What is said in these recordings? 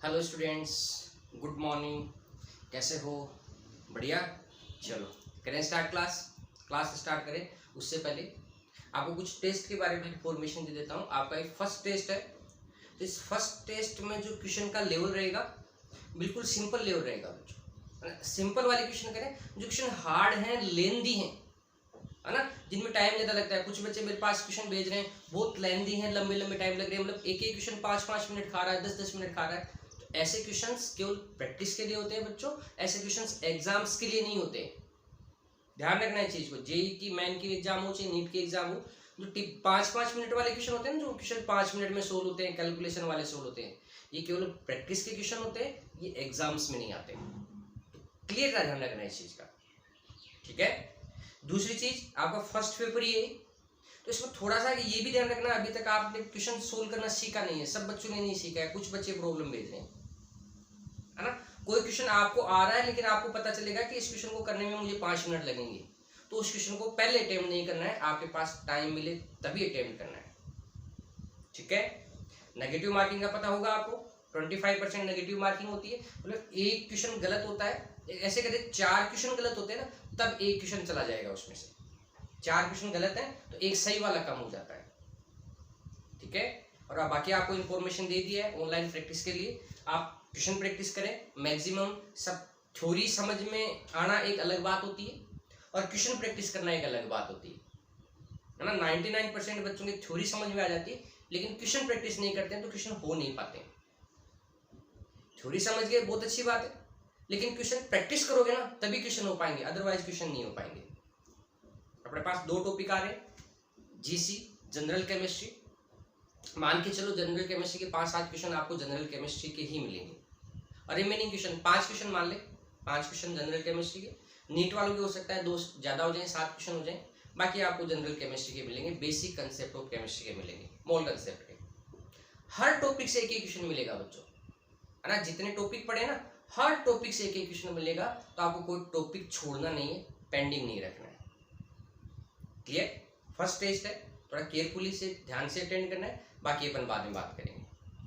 Hello students, good morning. कैसे हो? बढ़िया। चलो करें स्टार्ट। क्लास स्टार्ट करें उससे पहले आपको कुछ टेस्ट के बारे में इंफॉर्मेशन दे देता हूँ। आपका एक फर्स्ट टेस्ट है, तो इस फर्स्ट टेस्ट में जो क्वेश्चन का लेवल रहेगा बिल्कुल सिंपल लेवल रहेगा बच्चों। सिंपल वाले क्वेश्चन करें, जो क्वेश्चन हार्ड हैं, लेंदी हैं, है ना, जिनमें टाइम ज़्यादा लगता है। कुछ बच्चे मेरे पास क्वेश्चन भेज रहे हैं बहुत लेंदी हैं, लंबे लंबे टाइम लग रहे हैं, मतलब एक एक क्वेश्चन 5-5 मिनट खा रहा है, 10-10 मिनट खा रहा है। तो ऐसे क्वेश्चंस केवल प्रैक्टिस के लिए होते हैं बच्चों, ऐसे क्वेश्चंस एग्जाम्स के लिए नहीं होते। ध्यान रखना है चीज को। जेई की, मेन की एग्जाम हो चाहे नीट की एग्जाम हो, जो 5-5 मिनट वाले क्वेश्चन होते हैं ना, जो क्वेश्चन 5 मिनट में सोल्व होते हैं, कैलकुलेशन वाले सोल्व होते हैं, ये केवल प्रैक्टिस के क्वेश्चन होते हैं, ये एग्जाम्स में नहीं आते। क्लियर का ध्यान रखना है इस चीज का, ठीक है। दूसरी चीज, आपका फर्स्ट पेपर ये, तो इसमें थोड़ा सा ये भी ध्यान रखना, अभी तक आपने क्वेश्चन सोल्व करना सीखा नहीं है, सब बच्चों ने नहीं सीखा है, कुछ बच्चे प्रॉब्लम भेज रहे हैं, है ना। कोई क्वेश्चन आपको आ रहा है लेकिन आपको पता चलेगा कि इस क्वेश्चन को करने में मुझे 5 मिनट लगेंगे, तो उस क्वेश्चन को पहले अटेम्प्ट नहीं करना है, आपके पास टाइम मिले तभी अटेम्प्ट करना है, ठीक है। नेगेटिव मार्किंग का पता होगा आपको, 25% नेगेटिव मार्किंग होती है, मतलब एक क्वेश्चन गलत होता है, ऐसे कहते 4 क्वेश्चन गलत होते हैं ना, तब एक क्वेश्चन चला जाएगा उसमें से। 4 क्वेश्चन गलत है तो एक सही वाला कम हो जाता है, ठीक है। और अब बाकी आपको इन्फॉर्मेशन दे दिया है ऑनलाइन प्रैक्टिस के लिए। आप क्वेश्चन प्रैक्टिस करें मैक्सिमम। सब थ्योरी समझ में आना एक अलग बात होती है और क्वेश्चन प्रैक्टिस करना एक अलग बात होती है ना। 99% बच्चों की थ्योरी समझ में आ जाती है, लेकिन क्वेश्चन प्रैक्टिस नहीं करते हैं तो क्वेश्चन हो नहीं पाते। थ्योरी समझ गए बहुत अच्छी बात है, लेकिन क्वेश्चन प्रैक्टिस करोगे ना तभी क्वेश्चन हो पाएंगे, अदरवाइज क्वेश्चन नहीं हो पाएंगे। अपने पास 2 टॉपिक आ रहे हैं, जीसी जनरल केमिस्ट्री। मान के चलो जनरल केमिस्ट्री के 5-7 क्वेश्चन आपको जनरल केमिस्ट्री के ही मिलेंगे, और रिमेनिंग क्वेश्चन 5 क्वेश्चन मान ले, 5 क्वेश्चन जनरल केमिस्ट्री के। नीट वालों के हो सकता है 2 ज़्यादा हो जाए, 7 क्वेश्चन हो जाए, बाकी आपको जनरल केमिस्ट्री के मिलेंगे, बेसिक कंसेप्ट ऑफ केमिस्ट्री के मिलेंगे, मोल कंसेप्ट के। हर टॉपिक से एक एक क्वेश्चन मिलेगा बच्चों, है ना। जितने टॉपिक पढ़े ना, हर टॉपिक से एक एक क्वेश्चन मिलेगा, तो आपको कोई टॉपिक छोड़ना नहीं है, पेंडिंग नहीं रखना है, क्लियर। फर्स्ट टेस्ट है, थोड़ा केयरफुली से ध्यान से अटेंड करना है, बाकी अपन बाद में बात करेंगे।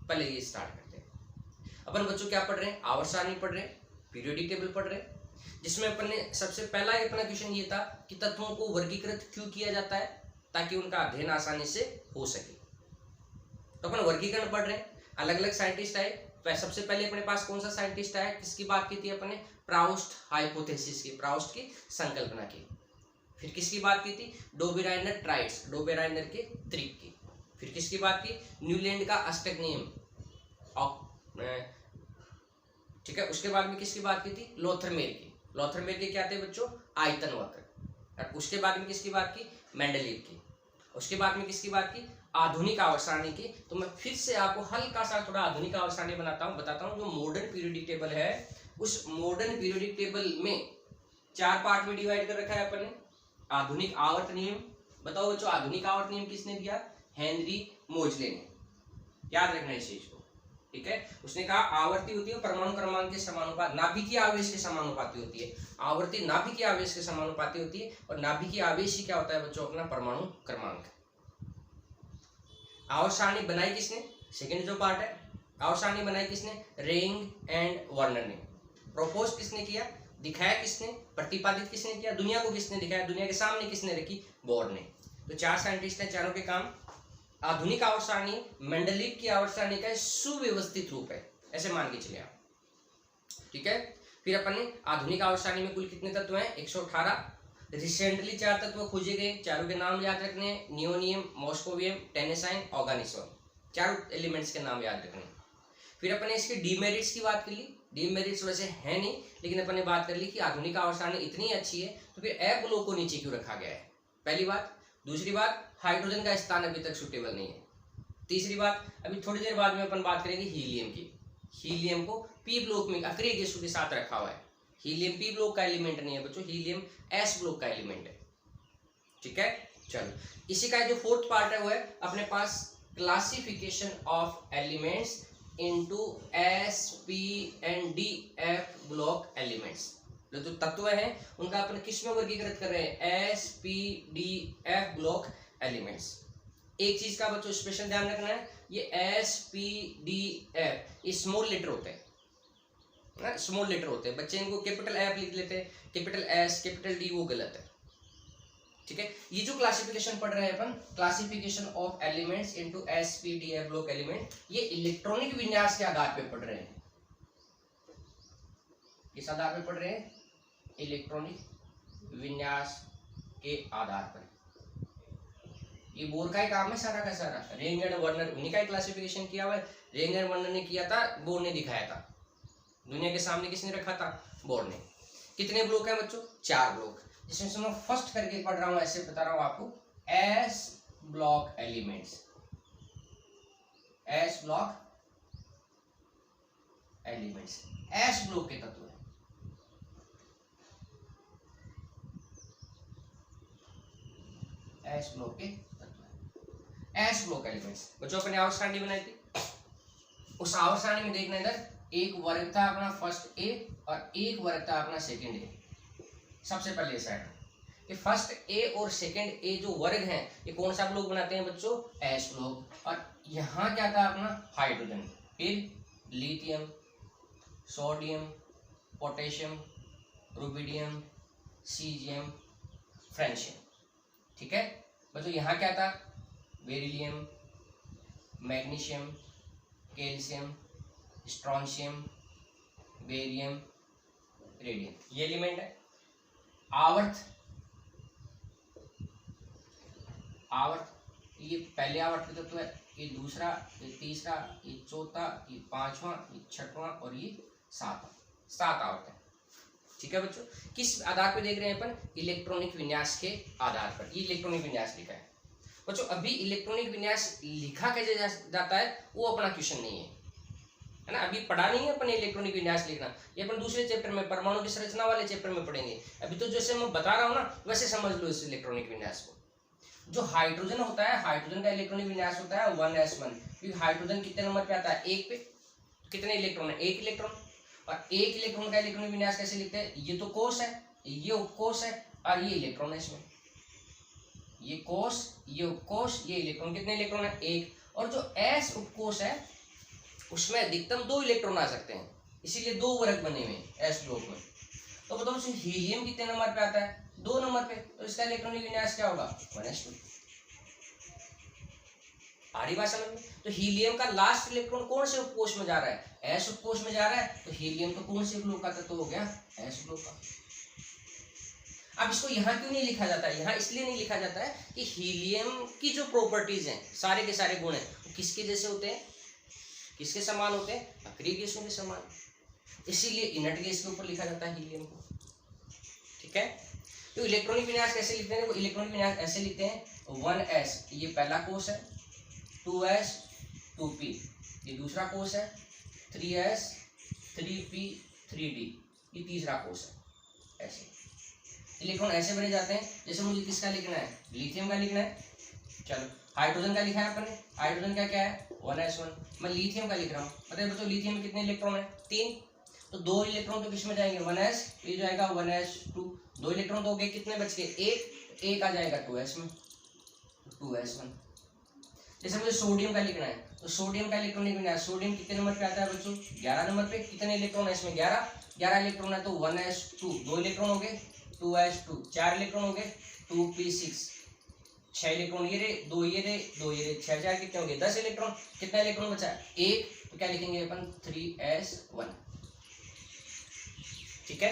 पहले ये स्टार्ट करते हैं। अपन बच्चों क्या पढ़ रहे हैं? आवर्त सारणी पढ़ रहे हैं, पीरियोडिक टेबल पढ़ रहे हैं, जिसमें अपन ने सबसे पहला अपना क्वेश्चन ये था कि तत्वों को वर्गीकृत क्यों किया जाता है, ताकि उनका अध्ययन आसानी से हो सके। तो अपन वर्गीकरण पढ़ रहे हैं, अलग अलग साइंटिस्ट आए। सबसे पहले अपने पास कौन सा साइंटिस्ट आया, किसकी बात की थी अपन ने? प्राउस्ट हाइपोथेसिस की, प्राउस्ट की संकल्पना की। फिर किसकी बात की थी? डोबेराइनर ट्राइड्स, डोबेराइनर के त्रिक की। फिर किसकी बात की? न्यूलैंड का अष्टक नियम, ठीक है। उसके बाद में किसकी बात की थी? लोथरमेर की। लोथरमेर के क्या थे बच्चों? आयतन वक्र। और उसके बाद में किसकी बात की? मेंडलीव की। उसके बाद में किसकी बात की? आधुनिक आवर्त सारणी की। तो मैं फिर से आपको हल्का सा थोड़ा आधुनिक आवर्त सारणी बताता हूँ। जो मॉडर्न पीरियोडिक टेबल है, उस मॉडर्न पीरियोडिक टेबल में 4 पार्ट में डिवाइड कर रखा है अपन ने। आधुनिक आवर्त नियम, बताओ बच्चों आधुनिक आवर्त नियम किसने दिया? हेनरी मोजले ने। याद रखना इस चीज को, ठीक है। उसने कहा आवर्ती होती है परमाणु क्रमांक के समानुपाती, नाभिकीय आवेश के समानुपाती होती है। आवर्ती नाभिकीय आवेश के समानुपाती होती है, और नाभिकीय आवेश ही क्या होता है बच्चों? अपना परमाणु क्रमांक। आवर्त सारणी बनाई किसने? सेकंड जो पार्ट है, आवर्त सारणी बनाई किसने? रिंग एंड वर्नर ने। प्रोपोज किसने किया? दिखाया किसने? प्रतिपादित किसने किया? दुनिया को किसने दिखाया? दुनिया के सामने किसने रखी? बोर ने। तो 4 साइंटिस्ट हैं, चारों के काम। आधुनिक आवर्त सारणी मेंडलीव की आवर्त सारणी का सुव्यवस्थित रूप है, ऐसे मान के चले आप, ठीक है। फिर अपन ने आधुनिक आवर्त सारणी में कुल कितने तत्व हैं? 118। रिसेंटली 4 तत्व खोजे गए, चारों के नाम याद रखने हैं, नियोनियम, मॉस्कोवियम, टेनेसाइन, ऑर्गेनिसोन। चारों एलिमेंट्स के नाम याद रखने। फिर अपन ने इसके डीमेरिट्स की बात कर ली। डीमेरिट्स वैसे है नहीं, लेकिन अपन ने बात कर ली कि आधुनिक आवर्त सारणी इतनी अच्छी है तो फिर एफ ब्लॉक को नीचे क्यों रखा गया है, पहली बात। दूसरी बात, हाइड्रोजन का स्थान अभी तक सुटेबल नहीं है। तीसरी बात, अभी थोड़ी देर बाद में अपन बात करेंगे हीलियम की। हीलियम को पी ब्लॉक में अक्रिय गैसों के साथ रखा हुआ है। हीलियम पी ब्लॉक का एलिमेंट नहीं है बच्चों, हीलियम एस ब्लॉक का एलिमेंट है, ठीक है। चलो, इसी का जो 4th पार्ट है वो है अपने पास classification of elements into S, P and D, F block elements. जो तत्व हैं उनका अपन किस में वर्गीकृत कर रहे हैं? S, P, D, F block elements. एक चीज का बच्चों स्पेशल ध्यान रखना है, ये SPDF ये स्मॉल लेटर होते हैं, स्मॉल लेटर होते हैं। बच्चे इनको कैपिटल एफ लिख लेते हैं, कैपिटल एस, कैपिटल डी, वो गलत है। ठीक है, ये जो क्लासिफिकेशन पढ़ रहे हैं अपन, classification of elements into SPDF block element, ये इलेक्ट्रॉनिक विन्यास के आधार पे पढ़ रहे हैं। किस आधार पे पढ़ रहे हैं? इलेक्ट्रॉनिक विन्यास के आधार पर। ये बोर का ही काम है सारा का सारा। रेंग एंड वर्नर उन्हीं का ही क्लासिफिकेशन किया हुआ है। रेंग एंड वर्नर ने किया था, बोर ने दिखाया था। दुनिया के सामने किसने रखा था? बोर ने। कितने ब्लॉक हैं बच्चों? 4 ब्लॉक, जिसमें से मैं फर्स्ट करके पढ़ रहा हूं, ऐसे बता रहा हूं आपको, S block elements. S block elements S block के तत्व है। एस ब्लॉक के तत्व है, एस ब्लॉक एलिमेंट्स। बच्चों अपने आवर्त सारणी बनाई थी, उस आवर्त सारणी में देखना इधर, एक वर्ग था अपना फर्स्ट ए और एक वर्ग था अपना सेकंड ए। सबसे पहले साइड कि फर्स्ट ए और सेकंड ए जो वर्ग हैं, ये कौन सा ब्लॉक बनाते हैं बच्चों? S block. और यहाँ क्या था अपना? हाइड्रोजन, फिर lithium, sodium, potassium, rubidium, caesium, francium. ठीक है बच्चों, यहाँ क्या था? Beryllium, magnesium, calcium, strontium, barium, radium, ये एलिमेंट है। आवर्त, आवर्त ये पहले आवर्त के तत्व है, ये दूसरा, ये तीसरा, ये चौथा, ये पांचवा, ये छठवां और ये सातवां। 7 आवर्त है। ठीक है बच्चों, किस आधार पर देख रहे हैं अपन? इलेक्ट्रॉनिक विन्यास के आधार पर। ये इलेक्ट्रॉनिक विन्यास लिखा है बच्चों। अभी इलेक्ट्रॉनिक विन्यास लिखा कैसे जाता है वो अपना क्वेश्चन नहीं है ना, अभी पढ़ा नहीं है अपन इलेक्ट्रॉनिक विन्यास लिखना, ये अपन दूसरे चैप्टर में, परमाणु की संरचना वाले चैप्टर में पढ़ेंगे। अभी तो जैसे मैं बता रहा हूँ ना, वैसे समझ लो इस इलेक्ट्रॉनिक विन्यास को। जो हाइड्रोजन होता है, हाइड्रोजन का इलेक्ट्रॉनिक विन्यास होता है 1s1, क्योंकि हाइड्रोजन कितने नंबर पे आता है? 1 पे। कितने इलेक्ट्रॉन है? 1 इलेक्ट्रॉन। और 1 इलेक्ट्रॉन का इलेक्ट्रॉनिक विन्यास कैसे लिखते हैं? ये तो कोष है, ये उपकोष है और ये इलेक्ट्रॉन है इसमें। ये कोष, ये उपकोष, ये इलेक्ट्रॉन। कितने इलेक्ट्रॉन है? 1। और जो s उपकोष है उसमें अधिकतम 2 इलेक्ट्रॉन आ सकते हैं, इसीलिए 2 वर्ग बने हुए हैं एस ब्लॉक में। तो बताओ हीलियम कितने नंबर पे आता है? 2 नंबर पे। तो इसका इलेक्ट्रॉनिक विन्यास क्या होगा? 1s2। आ रही बात समझ में? तो हीलियम का लास्ट इलेक्ट्रॉन कौन से उपकोष में जा रहा है? एस उपकोष में जा रहा है। तो हीलियम तो कौन से ब्लॉक का तत्व हो गया? एस ब्लॉक का। अब इसको यहाँ क्यों नहीं लिखा जाता है? यहाँ इसलिए नहीं लिखा जाता है कि हीलियम की जो प्रॉपर्टीज हैं, सारे के सारे गुण हैं, वो किसके जैसे होते हैं? किसके समान होते हैं? अक्रिय गैसों के समान। इसीलिए इनर्ट गैस के ऊपर लिखा जाता है हीलियम को। ठीक है, तो इलेक्ट्रॉनिक विन्यास कैसे लिखते हैं? वो इलेक्ट्रॉनिक विन्यास ऐसे लिखते हैं, 1s ये पहला कोष है, 2s 2p ये दूसरा कोष है, 3s 3p 3d ये तीसरा कोष है। ऐसे इलेक्ट्रॉन ऐसे भरे जाते हैं। जैसे मुझे किसका लिखना है? लिथियम का लिखना है। चलो हाइड्रोजन का लिखा है अपन ने, हाइड्रोजन का क्या है? 1s1। मैं लिथियम का लिख रहा हूँ। बताइए बच्चों लिथियम में कितने इलेक्ट्रॉन है? 3। तो 2 इलेक्ट्रॉन तो किसमें जाएंगे? 1s, ये जाएगा 1s2। 2 इलेक्ट्रॉन तो हो गए, कितने बच गए? 1 आ जाएगा 2s में, 2s1। जैसे मुझे सोडियम का लिखना है, तो सोडियम का इलेक्ट्रॉनिक विन्यास, सोडियम कितने नंबर पे आता है बच्चों? 11 नंबर पे। कितने इलेक्ट्रॉन है इसमें? 11 इलेक्ट्रॉन है, तो 1s2, 2 इलेक्ट्रॉन हो गए, 2s2, 4 इलेक्ट्रॉन हो गए, 2p6, 6 इलेक्ट्रॉन ये रे, 2 ये रे, 2 ये रे, 6 4 कितने हो गए? 10 इलेक्ट्रॉन। कितना इलेक्ट्रॉन बचा? 1। तो क्या लिखेंगे अपन? 3s1। ठीक है।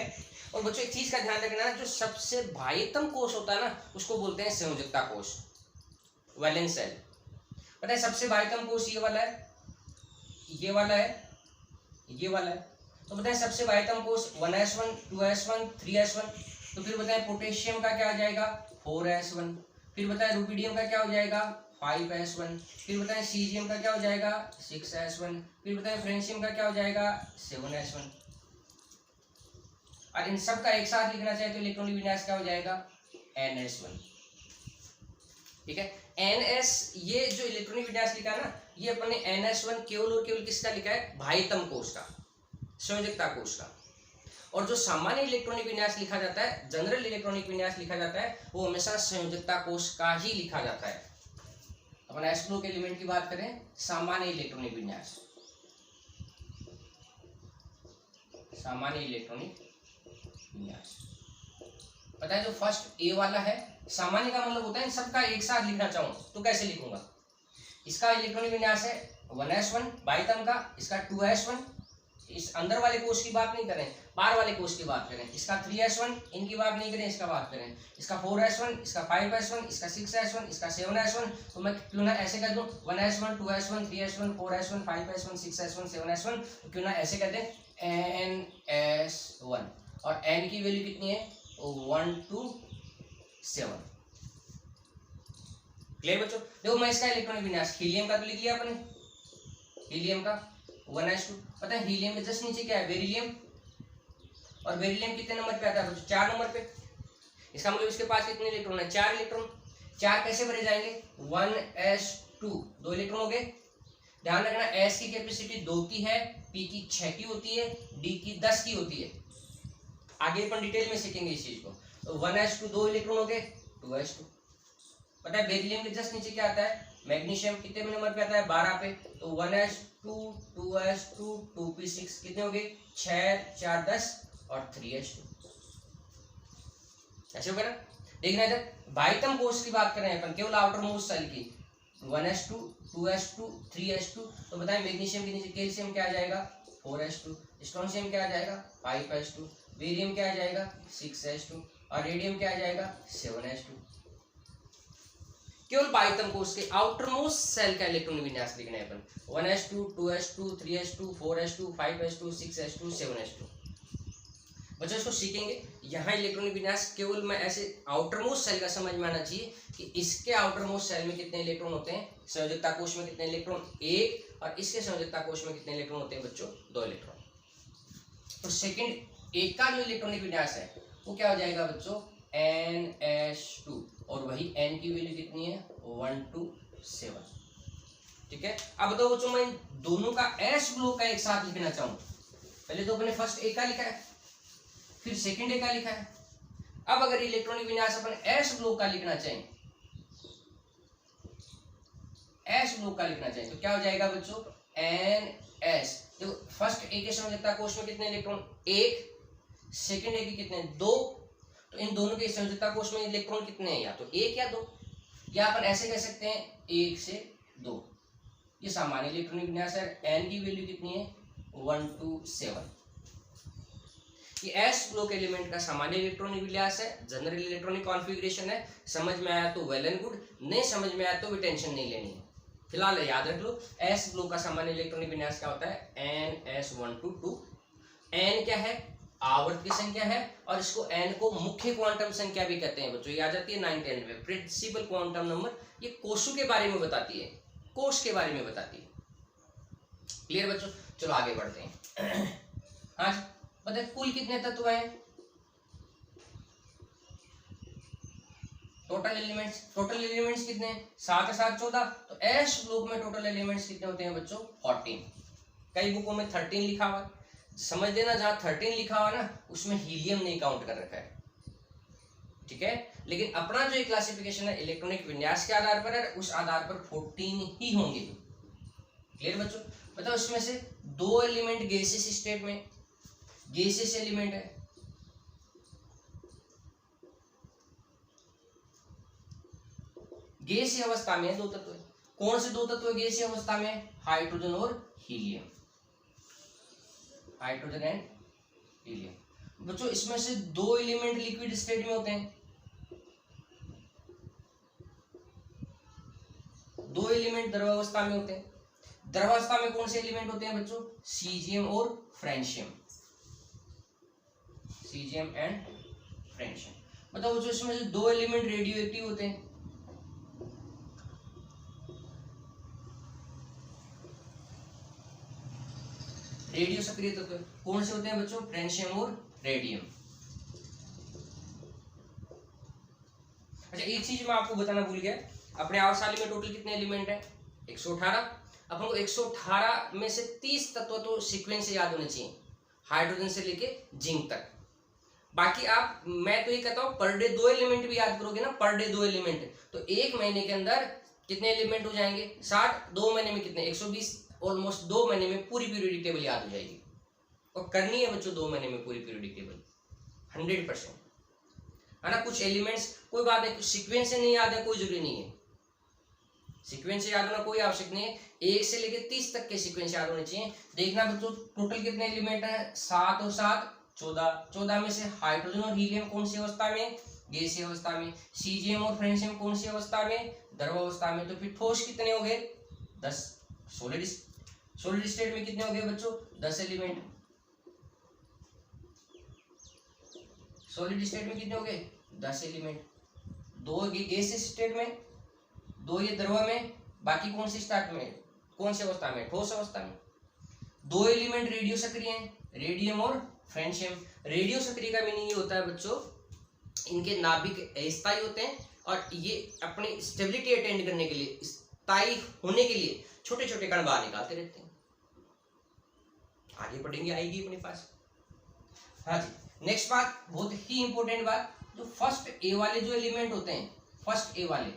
और बच्चों एक चीज का ध्यान रखना, जो सबसे बाह्यतम कोष होता है ना, उसको बोलते हैं संयोजकता कोष, वैलेंस सेल। पता है सबसे बाह्यतम कोष ये वाला है, ये वाला है, ये वाला है। तो बताए सबसे बाह्यतम कोष 1s1, 2s1, 3s1। तो फिर बताए पोटेशियम का क्या आ जाएगा? 4s1। फिर बताए रुबिडियम का क्या हो जाएगा? 5s1। फिर बताए सीजियम का क्या हो जाएगा? 6s1। फिर बताए फ्रेंशियम का क्या हो जाएगा? 7s1। और इन सब का एक साथ लिखना चाहिए तो इलेक्ट्रॉनिक विन्यास क्या हो जाएगा? ns1। ठीक है, ns ये जो इलेक्ट्रॉनिक विन्यास लिखा ना, ये अपने ns1 केवल और केवल किसका लिखा है? बाह्यतम कोष का, संयोजकता कोष का। और जो सामान्य इलेक्ट्रॉनिक विन्यास लिखा जाता है, जनरल इलेक्ट्रॉनिक विन्यास लिखा जाता है, वो हमेशा संयोजकता कोष का ही लिखा जाता है। अपन एस ग्रुप एलिमेंट की बात करें, सामान्य इलेक्ट्रॉनिक विन्यास, सामान्य इलेक्ट्रॉनिक विन्यास। पता है जो फर्स्ट ए वाला है, सामान्य का मतलब होता है सबका एक साथ लिखना चाहूँ तो कैसे लिखूंगा। इसका इलेक्ट्रॉनिक विन्यास है 1s1 बाह्यतम का, इसका 2s1, इस अंदर वाले कोश की बात नहीं करें, बाहर वाले कोश की बात करें, इसका 3s1, इनकी बात नहीं करें, इसका बात करें, इसका 4s1, इसका 5s1, इसका 6s1, इसका 7s1। तो मैं क्यों ना ऐसे कर दूं 1s1 2s1 3s1 4s1 5s1 6s1 7s1, तो क्यों ना ऐसे कर दें ns1, और n की वैल्यू कितनी है 1 to 7। क्लियर बच्चों। देखो मैं इसका इलेक्ट्रॉनिक विन्यास हीलियम का तो लिख लिया अपने, हीलियम का 1s2। पता है हीलियम के जस्ट नीचे क्या है बेरिलियम, और बेरिलियम कितने नंबर पे आता है बच्चों 4 नंबर पे। इसका मतलब इसके पास कितने इलेक्ट्रॉन है 4 इलेक्ट्रॉन। 4 कैसे भरे जाएंगे 1s2, 2 इलेक्ट्रॉन हो गए। ध्यान रखना s की कैपेसिटी 2 की है, p की 6 की होती है, d की 10 की होती है। आगे अपन डिटेल में सीखेंगे इस चीज को। तो 1s2 2 इलेक्ट्रॉन हो गए 2s2। पता है बेरिलियम के जस्ट नीचे क्या आता है मैग्नीशियम, कितने नंबर पे आता है 12 पे, तो 1s2 2s2 2p6 कितने हो गए 6 4 10 और 3s2। ऐसे होगा ना। देखना इधर बाह्यतम कोश की बात करें अपन केवल आउटर मोस्ट सेल की 1s2 2s2 3s2, तो बताएं मैग्नीशियम के नीचे कैल्शियम क्या आ जाएगा 4s2, स्ट्रोंशियम क्या आ जाएगा 5s2, बेरियम क्या आ जाएगा 6s2, और रेडियम क्या आ जाएगा 7s2। केवल बाह्यतम कोश के आउटर मोस्ट सेल का इलेक्ट्रॉनिक विन्यास लिखना है अपन 1s2 2s2 3s2 4s2 5s2 6s2 7s2। बच्चों इसको सीखेंगे। यहाँ इलेक्ट्रॉनिक विन्यास केवल मैं ऐसे आउटर मोस्ट सेल का समझ में आना चाहिए कि इसके आउटर मोस्ट सेल में कितने इलेक्ट्रॉन होते हैं, संयोजकता कोश में कितने इलेक्ट्रॉन 1, और इसके संयोजकता कोश में कितने इलेक्ट्रॉन होते हैं बच्चों 2 इलेक्ट्रॉन। तो सेकंड एक का जो इलेक्ट्रॉनिक विन्यास है वो क्या हो जाएगा बच्चों ns2, और वही n की वैल्यू कितनी है 1 to 7। ठीक है। अब बताओ बच्चों मैं दोनों का s ग्रुप का एक साथ लिखना चाहूँ, पहले तो अपने फर्स्ट ए का लिखा है फिर सेकंड ए का लिखा है। अब अगर इलेक्ट्रॉनिक विन्यास अपन s ग्रुप का लिखना चाहें, s ग्रुप का लिखना चाहें तो क्या हो जाएगा बच्चों ns। देखो फर्स्ट ए के संयोजकता कोश में कितने इलेक्ट्रॉन 1, सेकंड ए के कितने 2, तो इन दोनों के संयोजकता कोश में इलेक्ट्रॉन कितने हैं या तो 1 या 2, या अपन ऐसे कह सकते हैं 1 से 2। ये सामान्य इलेक्ट्रॉनिक विन्यास है। n की वैल्यू कितनी है 1 to 7। ये s ब्लॉक एलिमेंट का सामान्य इलेक्ट्रॉनिक विन्यास है, जनरल इलेक्ट्रॉनिक कॉन्फ़िगरेशन है। समझ में आया तो वेल एंड गुड, नहीं समझ में आया तो भी टेंशन नहीं लेनी है। फिलहाल याद रख लो s ब्लॉक का सामान्य इलेक्ट्रॉनिक विन्यास क्या होता है ns1 to 2। n क्या है आवर्त की संख्या है, और इसको n को मुख्य क्वांटम संख्या भी कहते हैं बच्चों, ये आ जाती है 9 10 में प्रिंसिपल क्वांटम नंबर। ये कोशों के बारे में बताती है, कोश के बारे में बताती है। क्लियर बच्चों। चलो आगे बढ़ते हैं। हाँ पता है कुल कितने तत्व हैं टोटल एलिमेंट्स कितने हैं 7 7 14। तो s ग्रुप में टोटल एलिमेंट्स कितने होते हैं बच्चों 14। कई बुकों में 13 लिखा हुआ, समझ देना जहां 13 लिखा हुआ ना उसमें हीलियम नहीं काउंट कर रखा है। ठीक है। लेकिन अपना जो क्लासिफिकेशन है इलेक्ट्रॉनिक विन्यास के आधार पर है, उस आधार पर 14 ही होंगे। क्लियर बच्चों। बताओ उसमें से 2 एलिमेंट गैसियस स्टेट में, गैसियस एलिमेंट है, गैसीय अवस्था में 2 तत्व है। कौन से 2 तत्व गैसीय अवस्था में हाइड्रोजन और हीलियम, हाइड्रोजन एंड हीलियम। बच्चों इसमें से 2 एलिमेंट लिक्विड स्टेट में होते हैं, 2 एलिमेंट द्रवावस्था में होते हैं। द्रवावस्था में कौन से एलिमेंट होते हैं बच्चों सीजियम और फ्रेंशियम, सीजियम एंड फ्रेंशियम। बताओ बच्चों इसमें से 2 एलिमेंट रेडियो एक्टिव होते हैं, रेडियो सक्रिय तत्व कौन से होते हैं बच्चों फ्रेंशियम और रेडियम। अच्छा एक चीज मैं आपको बताना भूल गया, अपने आवर्तसाली में टोटल कितने एलिमेंट है 118। अपन को 118 में से 30 तत्व तो सीक्वेंस से याद होने चाहिए, हाइड्रोजन से लेके जिंक तक। बाकी आप मैं तो ये कहता हूँ पर डे 2 एलिमेंट भी याद करोगे ना, पर डे 2 एलिमेंट, तो 1 महीने के अंदर कितने एलिमेंट हो जाएंगे 60, 2 महीने में कितने 120, ऑलमोस्ट 2 महीने में पूरी पीरियोडिक टेबल याद हो जाएगी। और करनी है बच्चों 2 महीने में पूरी पीरियोडिक टेबल 100%, है ना। कुछ एलिमेंट्स कोई बात है, कुछ सीक्वेंस से नहीं याद है कोई जरूरी नहीं है, सीक्वेंस से याद होना कोई आवश्यक नहीं है, 1 से लेकर 30 तक के सीक्वेंस याद होने चाहिए। देखना बच्चों टोटल कितने एलिमेंट हैं 7 और 7 14, 14 में से हाइड्रोजन और हीलियम कौन सी अवस्था में, गैसीय अवस्था में, सीजीएम और फ्रेंशियम कौन सी अवस्था में, द्रवावस्था में। तो फिर ठोस कितने हो गए 10, सॉलिड स्टेट में कितने हो गए बच्चों 10 एलिमेंट, सॉलिड स्टेट में कितने हो गए 10 एलिमेंट, 2 गैसीय स्टेट में, 2 ये द्रव में, बाकी कौन सी स्टेट में, कौन सी अवस्था में, ठोस अवस्था में। 2 एलिमेंट रेडियो सक्रिय हैं, रेडियम और फ्रेंशियम। रेडियो सक्रिय का मीनिंग ये होता है बच्चों इनके नाभिक अस्थायी होते हैं और ये अपनी स्टेबिलिटी अटेंड करने के लिए, स्थायी होने के लिए छोटे छोटे कण बाहर निकालते रहते हैं। आगे पढ़ेंगे आएगी अपने पास। हाँ जी, नेक्स्ट बात बहुत ही इंपॉर्टेंट बात, जो फर्स्ट ए वाले जो एलिमेंट होते हैं, फर्स्ट ए वाले,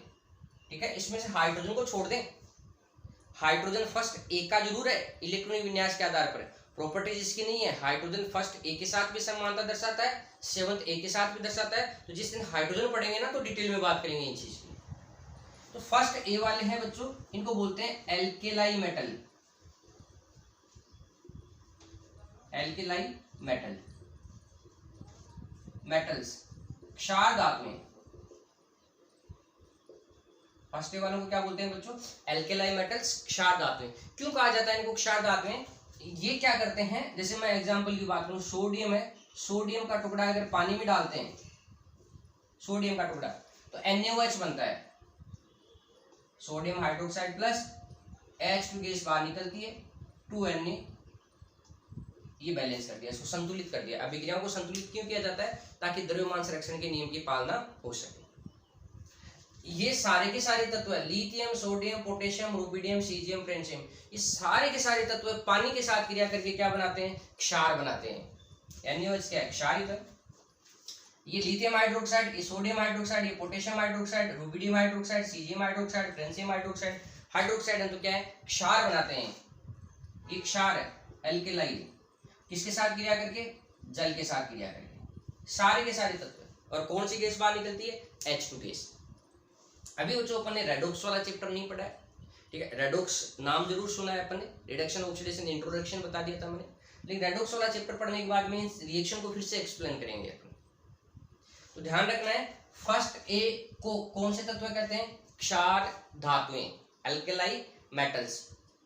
ठीक है, इसमें से हाइड्रोजन को छोड़ दें। हाइड्रोजन फर्स्ट ए का जरूर है इलेक्ट्रॉनिक विन्यास के आधार पर, प्रॉपर्टीज इसकी नहीं है। हाइड्रोजन फर्स्ट ए के साथ भी समानता दर्शाता है, सेवंथ ए के साथ भी दर्शाता है। तो जिस दिन हाइड्रोजन पढ़ेंगे ना तो डिटेल में बात करेंगे इन चीज की। तो फर्स्ट ए वाले हैं बच्चों, इनको बोलते हैं alkali metal, alkali metal, metals क्षार धातुएं। फर्स्ट ए वालों को क्या बोलते हैं बच्चों एल्केलाई मेटल्स, क्षार धातुएं। क्यों कहा जाता है इनको क्षार धातुएं, ये क्या करते हैं, जैसे मैं एग्जांपल की बात करूं, सोडियम है, सोडियम का टुकड़ा अगर पानी में डालते हैं, सोडियम का टुकड़ा, तो NaOH बनता है, sodium hydroxide plus H2 gas बाहर निकलती है, 2Na, ये बैलेंस कर दिया, इसको संतुलित कर दिया। अभिक्रियाओं को संतुलित क्यों किया जाता है, ताकि द्रव्यमान संरक्षण के नियम की पालना हो सके। ये सारे के सारे तत्व है, lithium, sodium, potassium, rubidium, caesium, francium, ये सारे के सारे तत्व पानी के साथ क्रिया करके क्या बनाते हैं, क्षार बनाते हैं। NaOH क्या है, क्षार ही तो। ये लिथियम हाइड्रोक्साइड, ये सोडियम हाइड्रोक्साइड, ये potassium hydroxide, rubidium hydroxide, caesium hydroxide, francium hydroxide, hydroxide है तो क्या है, क्षार बनाते हैं। ये क्षार है, एल्केलाई, किसके साथ क्रिया करके, जल के साथ क्रिया करके, सारे के सारे तत्व। और कौन सी गैस बाहर निकलती है, H2 गैस। अभी बच्चों अपन ने रेडॉक्स वाला चैप्टर नहीं पढ़ा है, ठीक है, रेडॉक्स नाम जरूर सुना है अपन ने, रिडक्शन ऑक्सीडेशन इंट्रोडक्शन बता दिया था मैंने, लेकिन रेडॉक्स वाला चैप्टर पढ़ने के बाद में रिएक्शन को फिर से एक्सप्लेन करेंगे अपन। तो ध्यान रखना है, फर्स्ट ए को कौन से तत्व कहते हैं, क्षार धातुएं, एल्केलाई मेटल्स।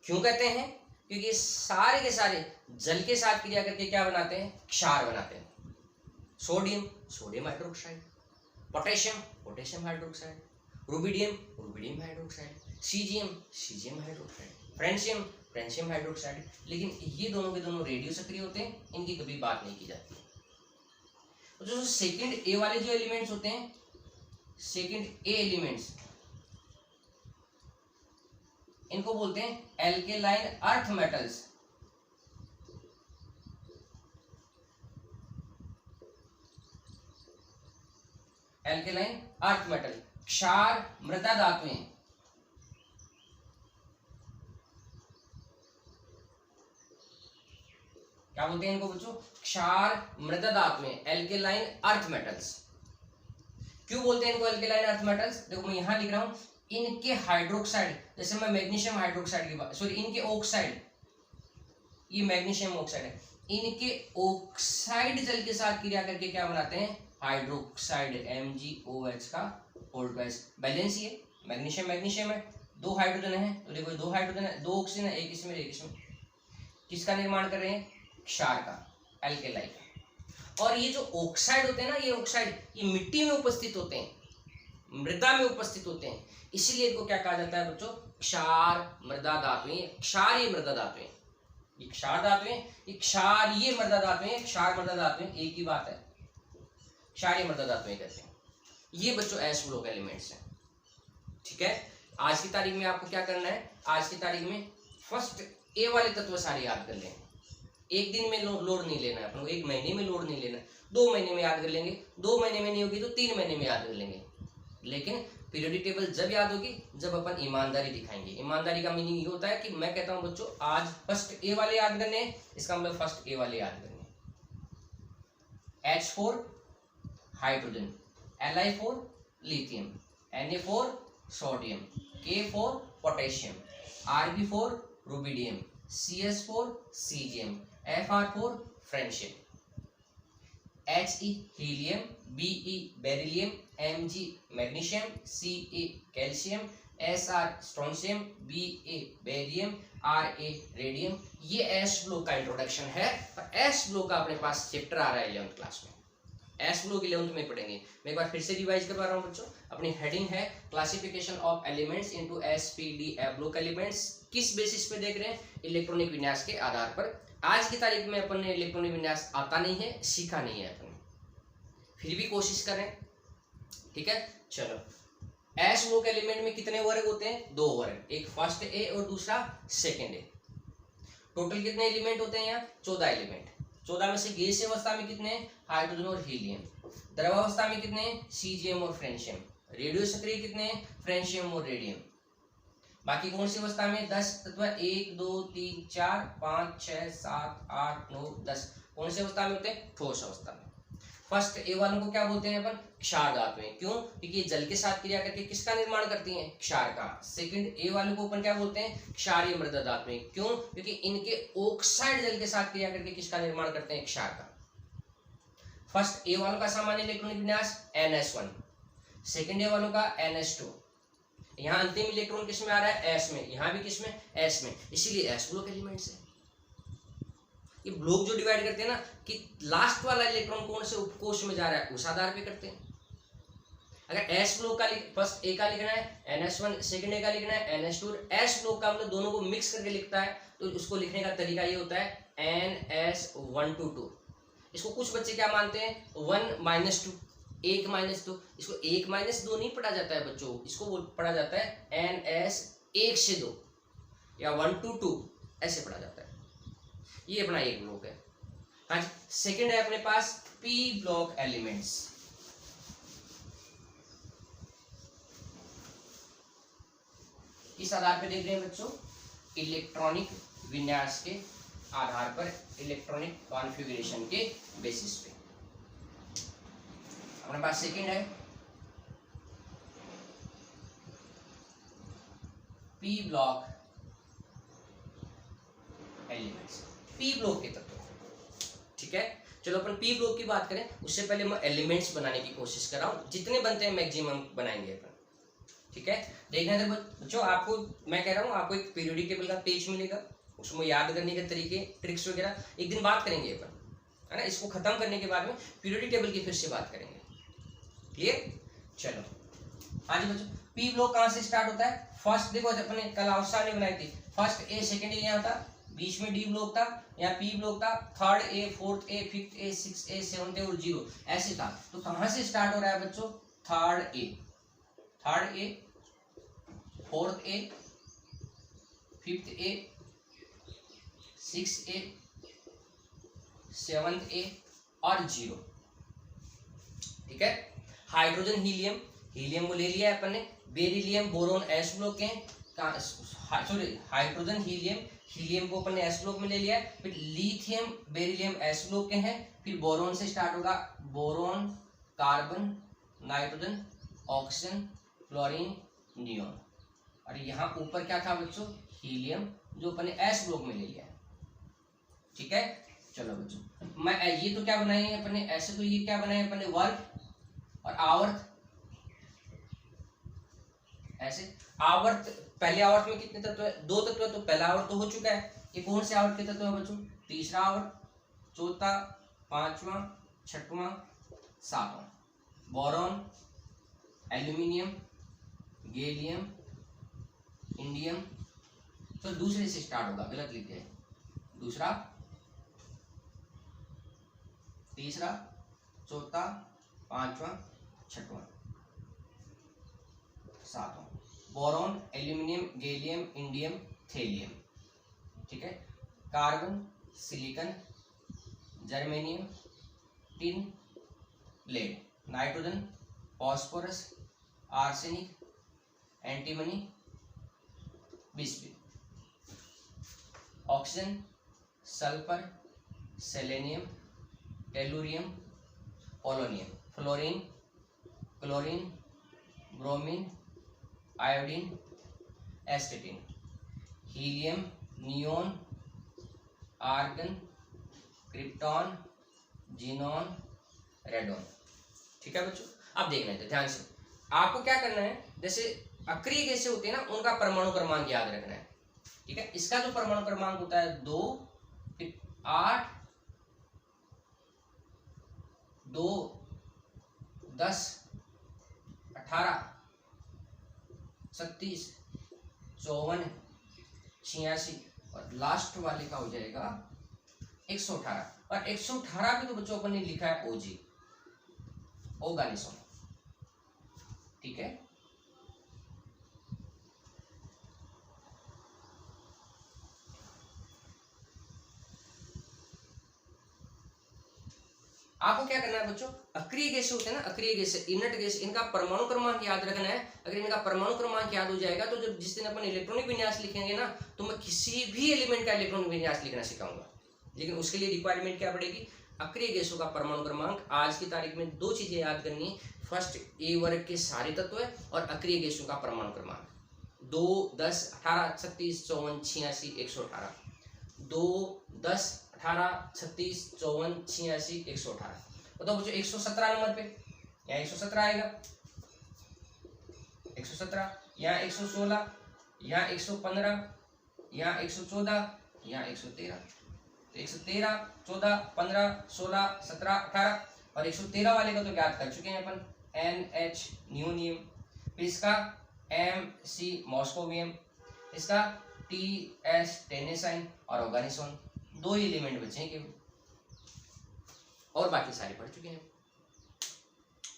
क्यों कहते हैं, क्योंकि सारे के सारे जल के साथ क्रिया करके क्या बनाते हैं, क्षार बनाते हैं। Sodium, sodium hydroxide, potassium, potassium hydroxide, rubidium, rubidium hydroxide, caesium, caesium hydroxide, francium, francium hydroxide. लेकिन ये दोनों के दोनों रेडियो सक्रिय होते हैं, इनकी कभी बात नहीं की जाती। तो जो सेकंड ए वाले जो एलिमेंट्स होते हैं, सेकंड ए एलिमेंट्स, इनको बोलते हैं alkaline earth metals. Alkaline earth metal, क्षार मृदा धातुएं। क्या बोलते हैं इनको बच्चों, क्षार मृदा धातुएं, एल्केलाइन अर्थ मेटल्स। क्यों बोलते हैं इनको एल्केलाइन अर्थ मेटल्स, देखो मैं यहां लिख रहा हूं, इनके हाइड्रोक्साइड, जैसे मैं मैग्नीशियम हाइड्रोक्साइड की बात, सॉरी इनके ऑक्साइड, ये मैग्नीशियम ऑक्साइड है, इनके ऑक्साइड जल के साथ क्रिया करके क्या बनाते हैं, हाइड्रोक्साइड, MgOH का होल ट्वाइस। बैलेंस ये मैग्नीशियम मैग्नीशियम है, 2 हाइड्रोजन है, तो देखो 2 हाइड्रोजन है, 2 ऑक्सीजन है, एक इसमें एक इसमें, किसका निर्माण कर रहे हैं, क्षार का, एल्केलाई का। और ये जो ऑक्साइड होते हैं ना, ये ऑक्साइड ये मिट्टी में उपस्थित होते हैं, मृदा में उपस्थित होते हैं, इसीलिए इनको क्या कहा जाता है बच्चों, क्षार मृदा धातुएं। क्षार ये मृदा धातुएं, ये क्षार धातुएं, ये क्षार ये मृदा धातुएं, क्षार मृदा धातुएं एक ही बात है, क्षारीय मृदा धातुएं कहते हैं। ये बच्चों एस ब्लॉक एलिमेंट्स हैं, ठीक है। आज की तारीख में आपको क्या करना है, आज की तारीख में फर्स्ट ए वाले तत्व सारे याद कर लें। एक दिन में लोड नहीं लेना है अपन को, एक महीने में लोड नहीं लेना, 2 महीने में याद कर लेंगे, 2 महीने में नहीं होगी तो 3 महीने में याद कर लेंगे, लेकिन पीरियोडिक टेबल जब याद होगी जब अपन ईमानदारी दिखाएंगे। ईमानदारी का मीनिंग ये होता है कि मैं कहता हूं बच्चों आज फर्स्ट ए वाले याद करने हैं, इसका मतलब फर्स्ट ए वाले याद करने। H4 hydrogen, Li4 lithium, Na4 sodium, K4 potassium, Rb4 rubidium, CS4 caesium, Fr4 francium, He helium, Be beryllium, Mg magnesium, Ce calcium, Sr strontium, Ba barium, Ra radium. ये एस ब्लॉक का introduction है और S block का अपने पास chapter आ रहा है 11th class में। S block 11th में पढ़ेंगे। मैं एक बार फिर से रिवाइज करवा रहा हूँ बच्चों। अपनी हेडिंग है classification of elements into SPD block elements. किस बेसिस पे देख रहे हैं? इलेक्ट्रॉनिक विन्यास के आधार पर। आज की तारीख में अपन ने इलेक्ट्रॉनिक विन्यास आता नहीं है, सीखा नहीं है अपन, फिर भी कोशिश करें, ठीक है। चलो, एस ब्लॉक एलिमेंट में कितने वर्ग होते हैं? 2 वर्ग, एक फर्स्ट ए और दूसरा सेकेंड ए। टोटल कितने एलिमेंट होते हैं यहाँ? 14 एलिमेंट। 14 में से गैसीय अवस्था में कितने हैं? हाइड्रोजन और हीलियम। द्रवावस्था में कितने हैं? सीजियम और फ्रेंशियम। रेडियो सक्रिय कितने हैं? फ्रेंशियम और रेडियम। बाकी कौन सी अवस्था में? 10 तत्व, 1 2 3 4 5 6 7 8 9 10। कौन सी अवस्था में होते हैं? ठोस अवस्था में। फर्स्ट ए वालों को क्या बोलते हैं अपन? क्षार धातुएं। क्यों? क्योंकि जल के साथ क्रिया करके किसका निर्माण करती हैं? क्षार का। सेकंड ए वालों को अपन क्या बोलते हैं? क्षारीय मृदा धातुएं। क्यों? क्योंकि इनके ऑक्साइड जल के साथ क्रिया करके किसका निर्माण करते हैं? क्षार का। फर्स्ट ए वालों का सामान्य इलेक्ट्रॉनिक विन्यास NS1, सेकंड ए वालों का NS2। यहाँ अंतिम इलेक्ट्रॉन किस में आ रहा है? S में। यहाँ भी किस में? S में। इसीलिए S ब्लॉक एलिमेंट्स है। ये ब्लॉक जो डिवाइड करते हैं ना कि लास्ट वाला इलेक्ट्रॉन कौन से उपकोष में जा रहा है, उस आधार पे करते हैं। अगर एस ब्लॉक का फर्स्ट ए का लिखना है NS1, सेकंड ए का लिखना है NS2, एस ब्लॉक का मतलब दोनों को मिक्स करके लिखता है तो उसको लिखने का तरीका ये होता है NS122। इसको कुछ बच्चे क्या मानते हैं? 1 - 2, 1 - 2। इसको 1 - 2 नहीं पढ़ा जाता है बच्चों, इसको पढ़ा जाता है NS1 से 2 या 1 to 2 ऐसे पढ़ा जाता है। ये अपना एक ब्लॉक है। हाँ जी, सेकेंड है अपने पास पी ब्लॉक एलिमेंट्स। इस आधार पे देख रहे हैं बच्चों, इलेक्ट्रॉनिक विन्यास के आधार पर, इलेक्ट्रॉनिक कॉन्फ़िगरेशन के बेसिस पे अपने पास सेकेंड है P block elements. P block के तत्व, ठीक है। चलो अपन पी ब्लॉक की बात करें उससे पहले मैं एलिमेंट्स बनाने की कोशिश कर रहा हूँ। जितने बनते हैं मैक्सिमम बनाएंगे अपन, ठीक है। देखना है बच्चों, आपको मैं कह रहा हूँ आपको एक पीरियोडिक टेबल का पेज मिलेगा, उसमें याद करने के तरीके, ट्रिक्स वगैरह एक दिन बात करेंगे अपन, है ना। इसको खत्म करने के बाद में पीरियोडिक टेबल की फिर से बात करेंगे, क्लियर। चलो हाँ जी बच्चों, पी ब्लॉक कहाँ से स्टार्ट होता है? फर्स्ट देखो अपने कल अवस्था ने बनाई थी, फर्स्ट ए सेकेंड ए यहाँ था, बीच में डी ब्लॉक था, यहाँ पी ब्लॉक था, third A, fourth A, fifth A, six A, seventh A और 0 ऐसे था। तो कहाँ से स्टार्ट हो रहा है बच्चों? Third A, fourth A, fifth A, six A, seventh A और 0, ठीक है। हाइड्रोजन हीलियम को ले लिया है अपन ने, बेरिलियम बोरोन एस ब्लॉक के, सॉरी हाइड्रोजन हीलियम को अपन ने एस ब्लॉक में ले लिया है। फिर लिथियम बेरिलियम एस ब्लॉक के हैं। फिर बोरोन से स्टार्ट होगा, boron, carbon, nitrogen, oxygen, fluorine, neon. और यहाँ ऊपर क्या था बच्चों? हीलियम, जो अपन ने एस ब्लॉक में ले लिया है, ठीक है। चलो बच्चों, मैं ये तो क्या बनाए हैं अपन ने ऐसे, तो ये क्या बनाए हैं अपन ने? वर्ग और आवर्त ऐसे। आवर्त, पहले आवर्त में कितने तत्व है? 2 तत्व है, तो पहला आवर्त तो हो चुका है। ये कौन से आवर्त के तत्व है बच्चों? तीसरा आवर्त, चौथा, पांचवा, छठवां, सातवां। Boron, aluminium, gallium, indium. तो दूसरे से स्टार्ट होगा, गलत लिख दिया है। दूसरा, तीसरा, चौथा, पांचवा, छठवां, सातवां। Boron, aluminium, gallium, indium, thallium, ठीक है। Carbon, silicon, germanium, tin, lead, nitrogen, phosphorus, arsenic, antimony 20 oxygen, sulphur, selenium, tellurium, polonium, fluorine, chlorine, bromine, iodine, astatine, helium, neon, argon, krypton, xenon, radon. ठीक है बच्चों, अब देखना है ध्यान से, आपको क्या करना है, जैसे अक्रिय गैसें होती है ना, उनका परमाणु क्रमांक याद रखना है। ठीक है, इसका जो परमाणु क्रमांक होता है 2, 8, 2, 10, 18, 37, 54, 86 और लास्ट वाले का हो जाएगा 118। और 118 भी तो बच्चों अपन ने लिखा है ओजी, ओर्गानिसम। ठीक है, आपको क्या करना है बच्चों, अक्रिय गैसें होते हैं ना, अक्रिय गैसें, इनर्ट गैस, इनका परमाणु क्रमांक याद रखना है। अगर इनका परमाणु क्रमांक याद हो जाएगा तो जब जिस दिन अपन इलेक्ट्रॉनिक विन्यास लिखेंगे ना, तो मैं किसी भी एलिमेंट का इलेक्ट्रॉनिक विन्यास लिखना सिखाऊंगा। लेकिन उसके लिए रिक्वायरमेंट क्या पड़ेगी, अक्रिय गैसों का परमाणु क्रमांक। आज की तारीख में 2 चीजें याद करनी, फर्स्ट ए वर्ग के सारे तत्व और अक्रिय गैसों का परमाणु क्रमांक 2, 10, 18, 36, 54, 86, 118। 2, 10, 18, 36, 54, 86, 118। बताओ बच्चों 117 नंबर पे, यहाँ 117 आएगा, 117, यहाँ 116, यहाँ 115, यहाँ 114, यहाँ 113। तो 113, 14, 15, 16, 17, 18 और 113 वाले का तो याद कर चुके हैं अपन, NH नियोनियम, फिर इसका MC मॉस्कोवियम, इसका TS टेनेसाइन और ऑर्गेनिसोन। 2 ही एलिमेंट बचे हैं केवल, और बाकी सारे पढ़ चुके हैं।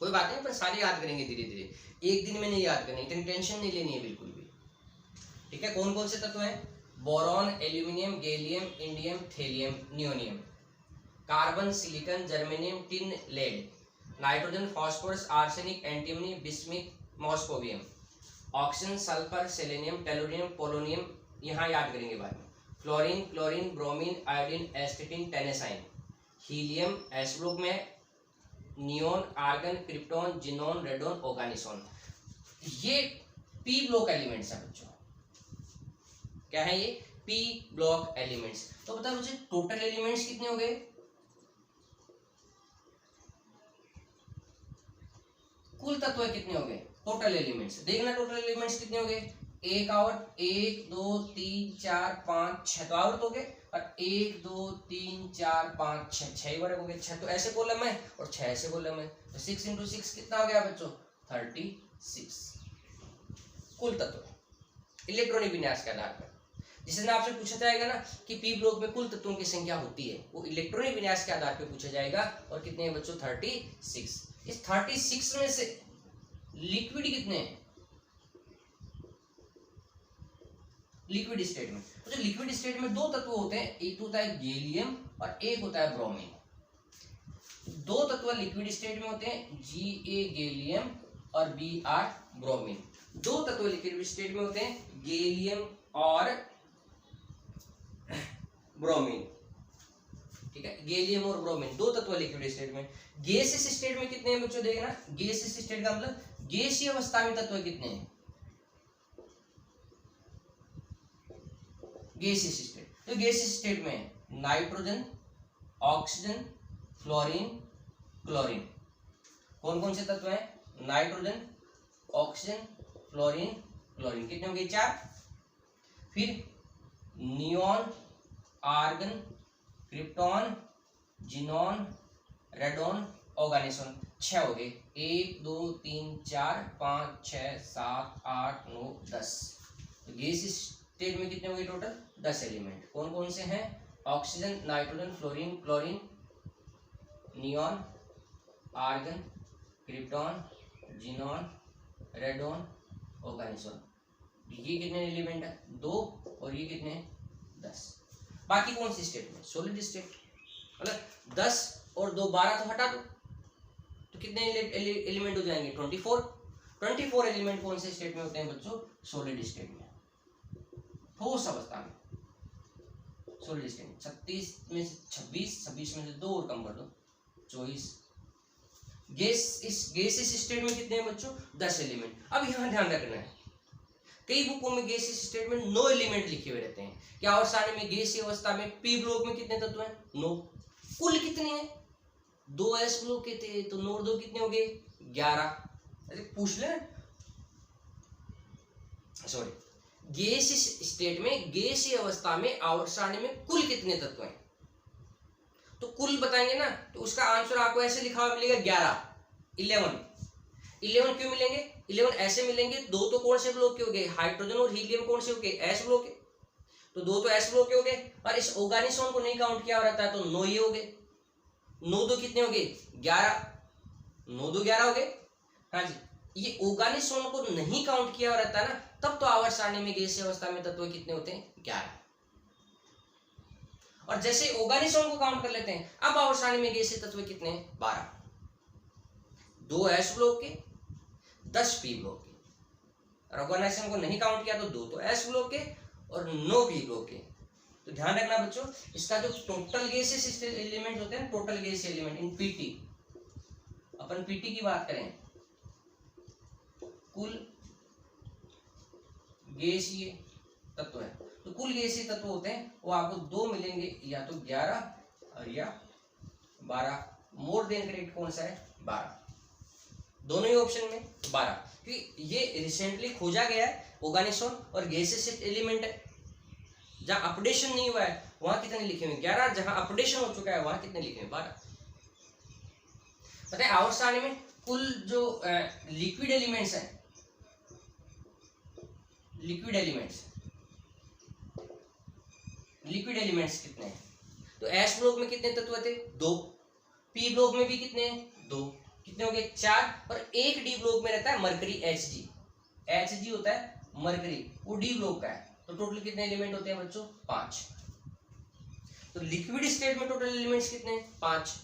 कोई बात नहीं, पर सारे याद करेंगे धीरे धीरे, एक दिन में नहीं याद करनी, इतनी टेंशन नहीं लेनी है बिल्कुल भी। ठीक है, कौन कौन से तत्व हैं, boron, aluminium, gallium, indium, thallium, nihonium, carbon, silicon, germanium, tin, lead, nitrogen, phosphorus, arsenic, antimony, bismuth, moscovium, oxygen, sulphur, selenium, tellurium, polonium, यहाँ याद करेंगे बाद में, fluorine, chlorine, bromine, iodine, astatine, tennessine, helium, S group में, neon, argon, krypton, xenon, radon, oganesson. ये P block elements हैं बच्चों। क्या है ये, पी ब्लॉक एलिमेंट्स। तो बताओ मुझे टोटल एलिमेंट्स कितने हो गए, कुल तत्व कितने हो गए, टोटल एलिमेंट्स देखना, टोटल एलिमेंट्स कितने हो गए, 1 आवृत, 1, 2, 3, 4, 5, 6 तो आवृत हो गए, और 1, 2, 3, 4, 5, 6, 6 वर्ग हो गए, 6 तो ऐसे कॉलम है और 6 ऐसे कॉलम है, तो 6 × 6 कितना हो गया बच्चों, 36 कुल तत्व इलेक्ट्रॉनिक विन्यास के आधार पर। जिस दिन आपसे पूछा जाएगा ना कि पी ब्लॉक में कुल तत्वों की संख्या होती है, वो इलेक्ट्रॉनिक विन्यास के आधार पर पूछा जाएगा। और कितने हैं बच्चों, 36। इस 36 में से लिक्विड कितने हैं, लिक्विड स्टेट में, तो जो लिक्विड स्टेट में 2 तत्व होते हैं, एक तो होता है गैलियम और एक होता है ब्रोमीन। 2 तत्व लिक्विड स्टेट में होते हैं, Ga गैलियम और Br ब्रोमीन। 2 तत्व लिक्विड स्टेट में होते हैं, गैलियम और ब्रोमीन। ठीक है, गैलियम और ब्रोमीन 2 तत्व लिक्विड स्टेट में। गैसियस स्टेट में कितने हैं बच्चों, देखना, गैसियस स्टेट का मतलब गैसीय अवस्था में तत्व कितने हैं, गैसियस स्टेट। तो गैसियस स्टेट में नाइट्रोजन, ऑक्सीजन, फ्लोरीन, क्लोरीन, कौन कौन से तत्व हैं, नाइट्रोजन, ऑक्सीजन, फ्लोरीन, क्लोरीन, कितने हो गए, 4। फिर neon, argon, krypton, xenon, radon, oganesson, 6 हो गए, 1, 2, 3, 4, 5, 6, 7, 8, 9, 10। तो गैस स्टेट में कितने हो गए टोटल, 10 एलिमेंट। कौन कौन से हैं, oxygen, nitrogen, fluorine, chlorine, neon, argon, krypton, xenon, radon, oganesson. ये कितने एलिमेंट है, 2, और ये कितने, 10। बाकी कौन सी स्टेट में, सॉलिड स्टेट, मतलब 10 और 2 12 तो हटा दो, तो कितने एलिमेंट हो जाएंगे, 24। 24 एलिमेंट कौन से स्टेट में होते हैं बच्चों? सॉलिड स्टेट में, ठोस अवस्था में, सॉलिड स्टेट में। 36 में से 26 में से 2 और कम कर दो, 24। गैसियस स्टेट में कितने हैं बच्चों? 10 एलिमेंट। अब यहाँ ध्यान रखना है, कई बुकों में गैसियस स्टेट में 9 एलिमेंट लिखे हुए रहते हैं। क्या और सारे में गैसीय अवस्था में पी ब्लॉक में कितने तत्व हैं? 9। कुल कितने हैं? 2 एस ब्लॉक के थे, तो 9 और 2 कितने हो गए? 11। अरे पूछ ले, सॉरी, गैसीय स्टेट में, गैसीय अवस्था में आवर्त सारणी में कुल कितने तत्व हैं? तो कुल बताएंगे ना, तो उसका आंसर आपको ऐसे लिखा हुआ मिलेगा 11। 11 क्यों मिलेंगे? 11 ऐसे मिलेंगे, 2 तो कौन से ब्लॉक के हो गए? हाइड्रोजन और हीलियम कौन से हो गए? एस ब्लॉक के। तो 2 तो एस ब्लॉक के हो गए, और इस ऑर्गेनिसोन को नहीं काउंट किया रहता है तो 9 ये हो गए। 9 2 कितने हो गए? 11। 9 2 11 हो गए। हाँ जी, ये ऑर्गेनिसोन को नहीं काउंट किया रहता है ना, तब तो आवर्त सारणी में गैसीय अवस्था में तत्व कितने होते हैं? 11। और जैसे ऑर्गेनिसोन को काउंट कर लेते हैं, अब आवर्त सारणी में गैसीय तत्व कितने हैं? 12। 2 एस ब्लॉक के, 10 पी ब्लॉक के। ऑर्गेनाइजेशन को नहीं काउंट किया तो 2 तो एस ब्लॉक के और 9 पी ब्लॉक के। तो ध्यान रखना बच्चों, इसका जो टोटल गैसेस एलिमेंट होते हैं, total gas element in PT, upon PT की बात करें, कुल गैसीय तत्व है, तो कुल गैसीय तत्व होते हैं वो आपको 2 मिलेंगे, या तो 11 और या 12। मोर देन करेक्ट कौन सा है? 12। दोनों ही ऑप्शन में 12, क्योंकि ये रिसेंटली खोजा गया है ऑर्गेनिसोन और गैसेस एलिमेंट है। जहां अपडेशन नहीं हुआ है वहां कितने लिखे हुए? 11। जहां अपडेशन हो चुका है वहां कितने लिखे हुए? 12। पता है आवर्त सारणी में कुल जो लिक्विड एलिमेंट्स हैं, लिक्विड एलिमेंट्स कितने हैं? तो एस ब्लॉक में कितने तत्व थे? 2। पी ब्लॉक में भी कितने हैं? 2। कितने हो गए? 4। और एक डी ब्लॉक में रहता है मरकरी, Hg होता है मरकरी, वो डी ब्लॉक का है। तो टोटल कितने एलिमेंट होते हैं बच्चों? 5। तो लिक्विड स्टेट में टोटल एलिमेंट्स कितने हैं? 5।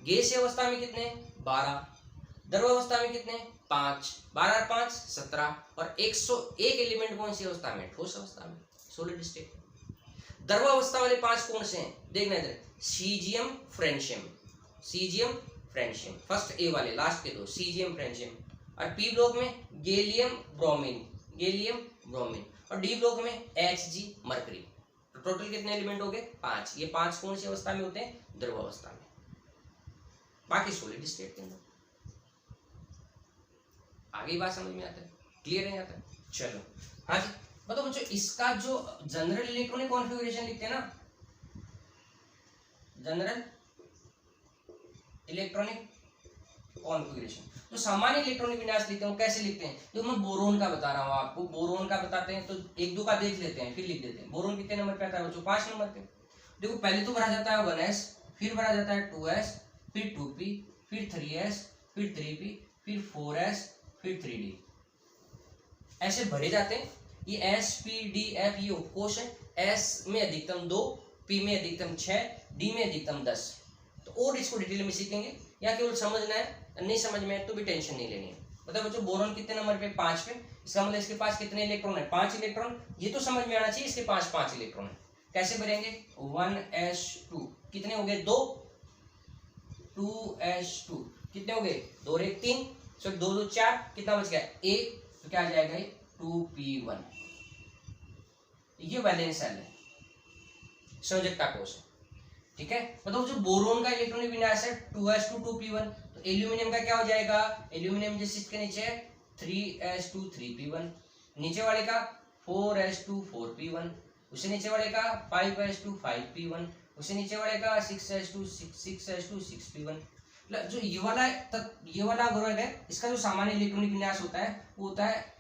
गैसीय अवस्था में कितने? 12। द्रव अवस्था में कितने? 5। 12 और 5 17। और 101 एलिमेंट कौन सी अवस्था में? ठोस अवस्था में, सॉलिड स्टेट। द्रव अवस्था वाले 5 कौन से हैं? देखना इधर, सीजियम, फ्रेंशियम, फर्स्ट ए वाले, लास्ट के 2 सीजियम, फ्रेंशियम। और पी ब्लॉक में गैलियम, ब्रोमीन। और डी ब्लॉक में Hg, मरकरी। तो टोटल कितने एलिमेंट हो गए? 5। ये 5 कौन सी अवस्था में होते हैं? द्रव अवस्था में, बाकी सॉलिड स्टेट के अंदर। आगे बात समझ में आता है? क्लियर है यहाँ तक? चलो हाँ जी, बताओ बच्चों, इसका जो जनरल इलेक्ट्रॉनिक कॉन्फ़िगरेशन लिखते हैं ना, जनरल इलेक्ट्रॉनिक कॉन्फ़िगरेशन, तो सामान्य इलेक्ट्रॉनिक विन्यास लिखते हैं, कैसे लिखते हैं? तो मैं बोरोन का बता रहा हूँ आपको, बोरोन का बताते हैं तो 1 2 का देख लेते हैं, फिर लिख देते हैं। बोरोन कितने नंबर पे आता है बच्चों? 5 नंबर पे। देखो पहले तो भरा जाता है 1s, फिर भरा जाता है 2s, फिर 2p, फिर 3s, फिर 3p, फिर 4s, फिर 3d, ऐसे भरे जाते हैं। ये s p d f ये उपकोष है। s में अधिकतम 2, p में अधिकतम 6, d में अधिकतम 10। तो और इसको डिटेल में सीखेंगे, या केवल समझना है, नहीं समझ में है तो भी टेंशन नहीं लेनी है। मतलब बच्चों बोरोन कितने नंबर पे? 5 पे। इसका मतलब इसके पास कितने इलेक्ट्रॉन है? 5 इलेक्ट्रॉन। ये तो समझ में आना चाहिए, इसके पास 5 इलेक्ट्रॉन है। कैसे भरेंगे? 1s2 कितने हो गए? 2, 2s2 कितने हो गए? 2 और 1 3, सो 2 2 4, कितना बच गया? 1, तो क्या आ जाएगा? 2p1। ये वैलेंस सेल है, संयोजकता कोश है, ठीक है। मतलब जो बोरोन का इलेक्ट्रॉनिक विन्यास है 2s2 2p1, तो एल्यूमिनियम का क्या हो जाएगा? एल्यूमिनियम जिस इसके नीचे 3s2 3p1, नीचे वाले का 4s2 4p1, उसे नीचे वाले का 5s2 5p1, उसे नीचे वाले का 6s2 6p1। जो ये वाला ग्रुप है, इसका जो सामान्य इलेक्ट्रॉनिक विन्यास होता है वो होता है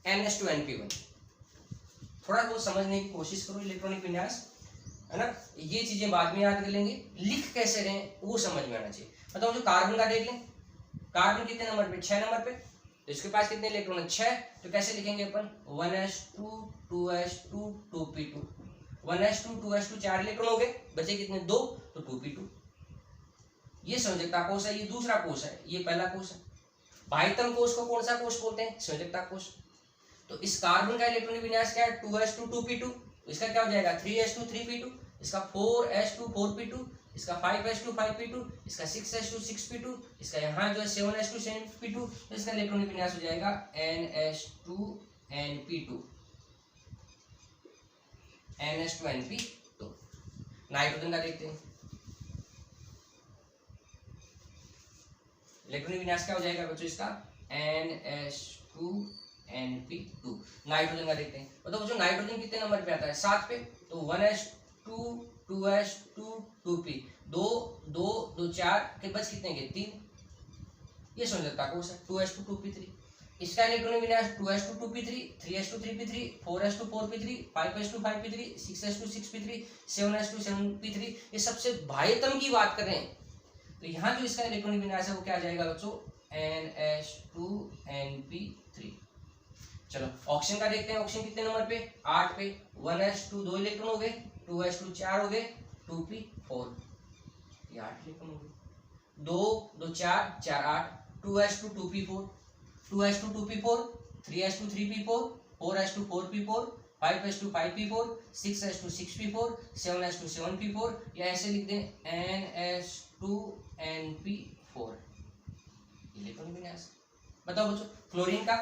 ns2np1। थोड़ा बहुत समझने की कोशिश करो इलेक्ट्रॉनिक विन्यास, है ना। ये चीजें बाद में याद कर लेंगे, लिख कैसे रहे वो समझ में आना चाहिए। मतलब जो कार्बन का देख लें, कार्बन कितने नंबर पे? 6 नंबर पे। तो इसके पास कितने इलेक्ट्रॉन है? 6। तो कैसे लिखेंगे अपन? 1s2 2s2 2p2। 1s2 2s2 4 electron हो गए, बचे कितने? 2, तो 2p2। ये संयोजकता कोष है, ये दूसरा कोष है, ये पहला कोष है। बाह्यतम कोष को कौन सा कोष बोलते हैं? संयोजकता कोष। तो इस कार्बन का इलेक्ट्रॉनिक विन्यास क्या है? 2s2 2p2। इसका क्या हो जाएगा? 3s2 3p2, इसका 4s2 4p2, इसका 5s2 5p2, इसका 6s2 6p2, इसका यहाँ जो है 7s2 7p2, तो इसका इलेक्ट्रॉनिक विन्यास हो जाएगा ns2 np2 ns2 np2। Nitrogen का देखते हैं, इलेक्ट्रॉनिक विन्यास क्या हो जाएगा बच्चों इसका? ns2 np2। नाइट्रोजन का देखते हैं, मतलब बच्चों नाइट्रोजन कितने नंबर पे आता है? 7 पे, तो 1s2 2s2 2p, 2 2 2 4 के बच कितने के? 3। ये संयोजकता कोष है 2s2 2p3। इसका इलेक्ट्रॉनिक विन्यास 2s2 2p3 3s2 3p3 4s2 4p3 5s2 5p3 6s2 6p3 7s2 7p3। ये सबसे बाह्यतम की बात करें तो यहाँ जो इसका इलेक्ट्रॉनिक विन्यास है वो क्या आ जाएगा बच्चों? ns2 np3। चलो ऑक्सीजन का देखते हैं, ऑक्सीजन कितने नंबर पे? 8 पे, 1s2 2 इलेक्ट्रॉन हो गए, 2s2 4 हो गए, 2p 4, ये 8 इलेक्ट्रॉन हो गए, 2 2 4 4 8, 2s2 2p4 2s2 2p4 3s2 3p4 4s2 4p4 5s2 5p4 6s2 6p4 7s2 7p4, या ऐसे लिख दें ns2 np4 इलेक्ट्रॉनिक विन्यास। बताओ बच्चों क्लोरीन का,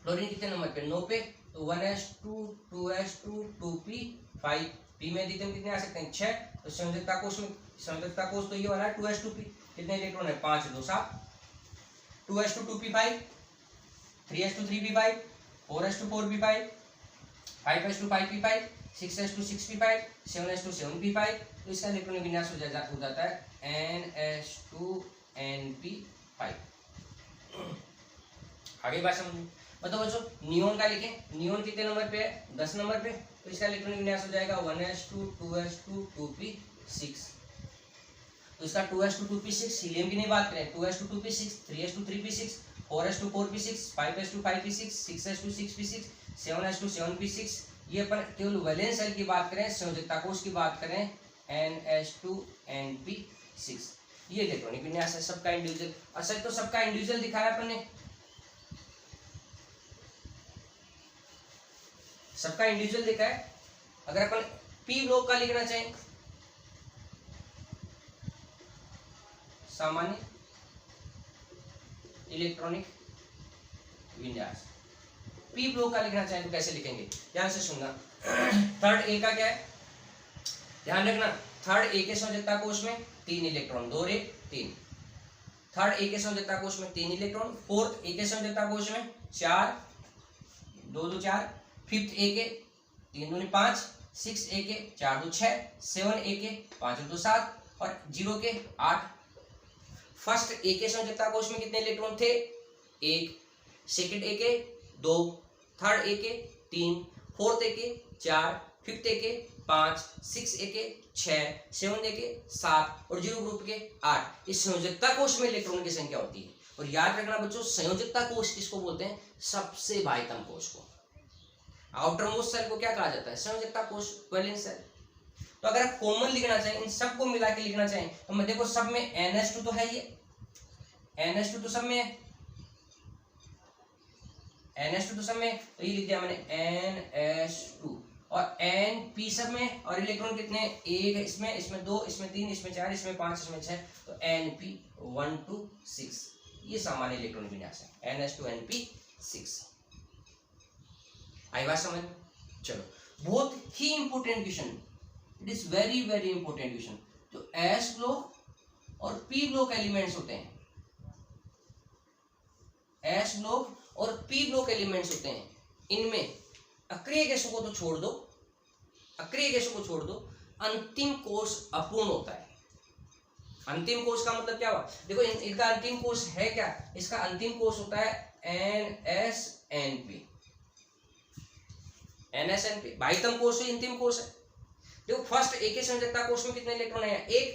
क्लोरीन कितने नंबर पे? 9 पे, तो 1s2 2s2 2p 5, p में अधिकतम कितने आ सकते हैं? 6। तो संयोजकता कोष में, संयोजकता कोष तो ये वाला है 2s2p, कितने इलेक्ट्रॉन है? 5 2 7, 2s2 2p5 3s2 3p5 4s2 4p5 5s2 5p5 6s2 6p5 7s2 7p5, तो इसका इलेक्ट्रॉनिक विन्यास हो जाता है ns2 np5। आगे बात समझिए। बताओ बच्चों नियोन का लिखें, नियोन कितने नंबर पे है? 10 नंबर पे, तो इसका इलेक्ट्रॉनिक विन्यास हो जाएगा 1s2 2s2 2p6। तो इसका 2s2 2p6, हीलियम की नहीं बात करें, 2s2 2p6 3s2 3p6 4s2 4p6 5s2 5p6 6s2 6p6 7s2 7p6। ये अपन केवल वैलेंस शेल की बात करें, संयोजकता कोष की बात करें ns2 np6। ये इलेक्ट्रॉनिक विन्यास है सबका इंडिविजुअल। अच्छा तो सबका इंडिविजुअल दिखाया अपन ने, सबका इंडिविजुअल लिखा है। अगर अपन पी ब्लॉक का लिखना चाहें, सामान्य इलेक्ट्रॉनिक विन्यास, पी ब्लॉक का लिखना चाहें तो कैसे लिखेंगे? ध्यान से सुनना। थर्ड ए का क्या है? ध्यान रखना, थर्ड ए के संयोजकता कोष में 3 इलेक्ट्रॉन, 2 रे 3। थर्ड ए के संयोजकता कोष में 3 इलेक्ट्रॉन, फोर्थ ए के संयोजकता कोष में 4 2 2 4, फिफ्थ ए के 3 दूनी 5, 6 ए के 4 2 6, 7 ए के 5 2 7 और 0 के 8। फर्स्ट ए के संयोजकता कोष में कितने इलेक्ट्रॉन थे? 1, सेकंड ए के 2, थर्ड ए के 3, फोर्थ ए के 4, फिफ्थ ए के 5, 6 ए के 6, 7 ए के 7 और 0 ग्रुप के 8। इस संयोजकता कोष में इलेक्ट्रॉन की संख्या होती है। और याद रखना बच्चों, संयोजकता कोष किसको बोलते हैं? सबसे बाह्यतम कोष को। आउटर मोस्ट सेल को क्या कहा जाता है? संयोजकता कोष, वैलेंस सेल। तो अगर आप कॉमन लिखना चाहें, इन सबको मिला के लिखना चाहें, तो मैं देखो सब में ns2 तो है, ये ns2 तो सब में है, ns2 तो सब में, तो ये लिख दिया मैंने ns2। और np सब में, और इलेक्ट्रॉन कितने? 1 इसमें, इसमें 2, इसमें 3, इसमें 4, इसमें 5, इसमें 6, तो np 1 2 6। ये सामान्य इलेक्ट्रॉन विन्यास है ns2 np6। आई बात समझ? चलो बहुत ही important question, it is very very important question. जो एस ब्लॉक और पी ब्लॉक एलिमेंट्स होते हैं, एस ब्लॉक और पी ब्लॉक एलिमेंट्स होते हैं, इनमें अक्रिय गैसों को तो छोड़ दो, अक्रिय गैसों को छोड़ दो, अंतिम कोष अपूर्ण होता है। अंतिम कोष का मतलब क्या हुआ? देखो इनका अंतिम कोष है क्या? इसका अंतिम कोष होता है NSNP। NSNP बाह्यतम कोष है, अंतिम कोष है। देखो फर्स्ट ए के संयोजकता कोष में कितने इलेक्ट्रॉन है? 1।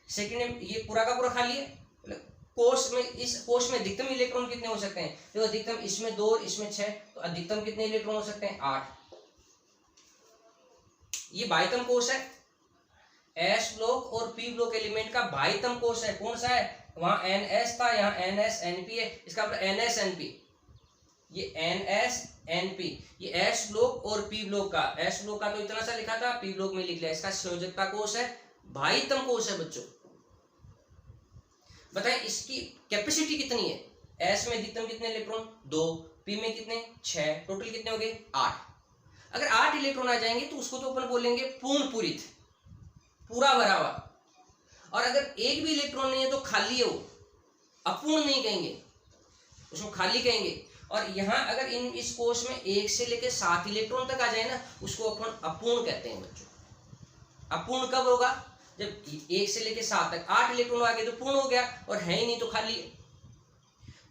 सेकंड ये पूरा का पूरा खाली है। कोष में, इस कोष में अधिकतम इलेक्ट्रॉन कितने हो सकते हैं? देखो अधिकतम इसमें 2, इसमें 6, तो अधिकतम कितने इलेक्ट्रॉन हो सकते हैं? 8। ये बाह्यतम कोष है एस ब्लॉक और पी ब्लॉक एलिमेंट का भाईतम कोष है। कौन सा है? वहां NS था, यहाँ NSNP है। इसका मतलब NSNP, ये NSNP, ये एस ब्लॉक और पी ब्लॉक का, एस ब्लॉक का तो इतना सा लिखा था, पी ब्लॉक में लिख लिया। इसका संयोजकता कोष है, भाईतम कोष है बच्चों। बताएं इसकी कैपेसिटी कितनी है? एस में अधिकतम कितने इलेक्ट्रॉन? 2, पी में कितने? 6, टोटल कितने हो गए? 8। अगर 8 इलेक्ट्रॉन आ जाएंगे तो उसको तो अपन बोलेंगे पूर्ण पूरित, पूरा भरा हुआ। और अगर एक भी इलेक्ट्रॉन नहीं है तो खाली है वो, अपूर्ण नहीं कहेंगे, उसको खाली कहेंगे। और यहाँ अगर इस कोष में 1 से लेकर 7 इलेक्ट्रॉन तक आ जाए ना, उसको अपन अपूर्ण कहते हैं बच्चों। अपूर्ण कब होगा? जब 1 से लेकर 7 तक 8 इलेक्ट्रॉन आ गए तो पूर्ण हो गया, और है ही नहीं तो खाली है।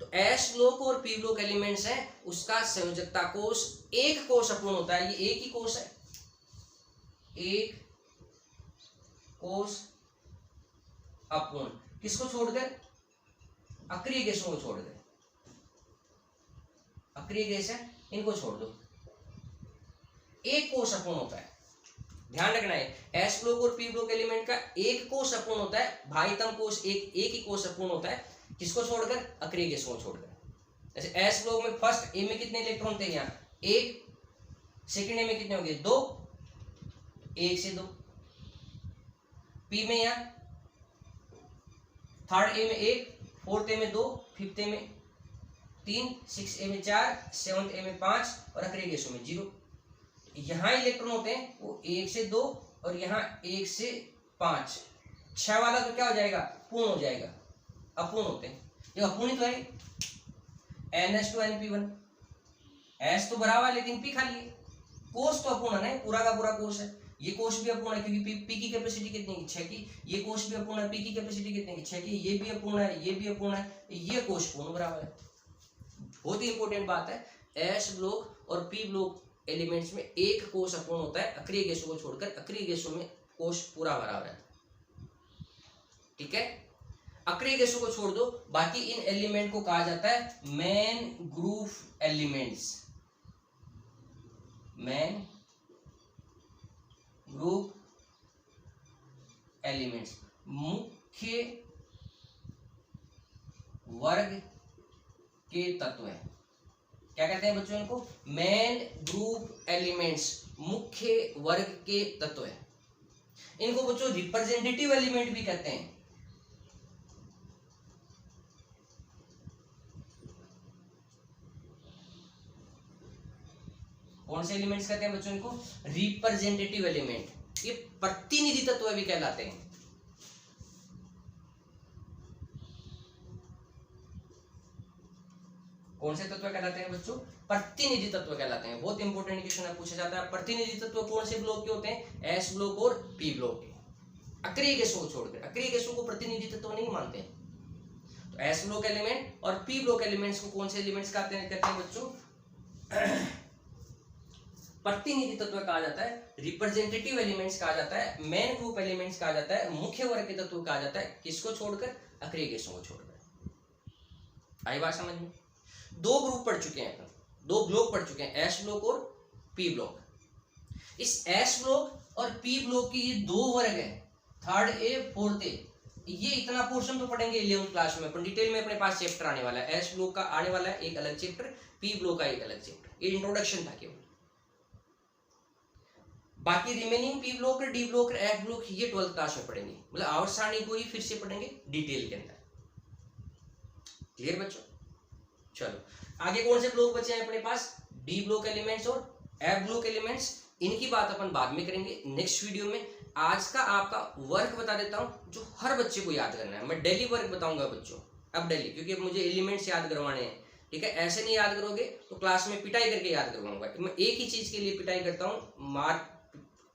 तो एस ब्लॉक और पी ब्लॉक एलिमेंट्स है, उसका संयोजकता कोष, एक कोष अपूर्ण होता है, ये एक ही कोष है, एक कोष अपूर्ण। किसको छोड़कर? अक्रिय गैसों को छोड़ दे, अक्रिय गैस है इनको छोड़ दो, एक कोष अपूर्ण होता है। ध्यान रखना है, एस ब्लॉक और पी ब्लॉक एलिमेंट का एक कोष अपूर्ण होता है, भाईतम कोष एक ही कोष अपूर्ण होता है। किसको छोड़कर? अक्रिय गैसों को छोड़कर। जैसे एस ब्लॉक में फर्स्ट ए में कितने इलेक्ट्रॉन थे? यहाँ 1, सेकंड ए में कितने हो गए? 2, 1 से 2। पी में यहाँ थर्ड ए में 1, फोर्थ ए में 2, फिफ्थ ए में 3, 6 ए में 4, 7th ए में 5 और अक्रिय गैसों में 0। यहाँ इलेक्ट्रॉन होते हैं वो 1 से 2 और यहाँ 1 से 5। 6 वाला तो क्या हो जाएगा? पूर्ण हो जाएगा, अपूर्ण होते हैं। ये अपूर्ण तो है, NS2NP1, एस तो भरा हुआ लेकिन पी खाली है। कोष तो अपूर्ण है, पूरा का पूरा कोष है। ये कोष भी अपूर्ण है क्योंकि पी की कैपेसिटी कितनी है? 6 की। ये कोष भी अपूर्ण है, पी की कैपेसिटी कितनी है? 6 की। ये भी अपूर्ण है, ये भी अपूर्ण है, ये कोष पूर्ण भरा हुआ है। बहुत ही इंपॉर्टेंट बात है, एस ब्लॉक और पी ब्लॉक एलिमेंट्स में एक कोष अपूर्ण होता है, अक्रिय गैसों को छोड़कर। अक्रिय गैसों में कोष पूरा भरा हुआ है। ठीक है, अक्रिय गैसों को छोड़ दो, बाकी इन एलिमेंट को कहा जाता है main group elements. Main group elements, मुख्य वर्ग के तत्व है। क्या कहते हैं बच्चों इनको? मेन ग्रुप एलिमेंट्स, मुख्य वर्ग के तत्व है। इनको बच्चों रिप्रेजेंटेटिव एलिमेंट भी कहते हैं। कौन से एलिमेंट्स कहते हैं बच्चों इनको? Representative element. ये प्रतिनिधि तत्व भी कहलाते हैं। कौन से तत्व कहलाते हैं बच्चों? प्रतिनिधि तत्व कहलाते हैं। बहुत इंपॉर्टेंट क्वेश्चन पूछा जाता है, प्रतिनिधि तत्व कौन से ब्लॉक के होते हैं? एस ब्लॉक और पी ब्लॉक के। अक्रिय गैसों को छोड़कर, अक्रिय गैसों को प्रतिनिधि तत्व नहीं मानते हैं। तो एस ब्लॉक एलिमेंट और पी ब्लॉक एलिमेंट्स को कौन से एलिमेंट्स कहते हैं बच्चों? प्रतिनिधि तत्व कहा जाता है, रिप्रेजेंटेटिव एलिमेंट्स कहा जाता है, मेन ग्रुप एलिमेंट्स कहा जाता है, मुख्य वर्ग के तत्व कहा जाता है। किसको छोड़कर? अक्रिय गैसों को छोड़कर। आई बात समझ में? दो ग्रुप पढ़ चुके हैं अपन, दो ब्लॉक पढ़ चुके हैं, एस ब्लॉक और पी ब्लॉक। इस एस ब्लॉक और पी ब्लॉक की ये दो वर्ग है, थर्ड ए फोर्थ ए। ये इतना पोर्शन तो पढ़ेंगे 11th क्लास में, अपन डिटेल में अपने पास चैप्टर आने वाला है। एस ब्लॉक का आने वाला है एक अलग चैप्टर, पी ब्लॉक का एक अलग चैप्टर। ये इंट्रोडक्शन था केवल। बाकी remaining P block, D block, F block ये 12th क्लास में पढ़ेंगे, मतलब आवर्त सारणी को ही फिर से पढ़ेंगे डिटेल के अंदर। क्लियर बच्चों? चलो आगे कौन से ब्लॉक बचे हैं अपने पास? डी ब्लॉक एलिमेंट्स और एफ ब्लॉक एलिमेंट्स। इनकी बात अपन बाद में करेंगे नेक्स्ट वीडियो में। आज का आपका वर्क बता देता हूं जो हर बच्चे को याद करना है। मैं डेली वर्क बताऊंगा बच्चों, अब डेली, क्योंकि अब मुझे एलिमेंट्स याद करवाने हैं। ठीक है, ऐसे नहीं याद करोगे तो क्लास में पिटाई करके याद करवाऊंगा। मैं एक ही चीज के लिए पिटाई करता हूँ,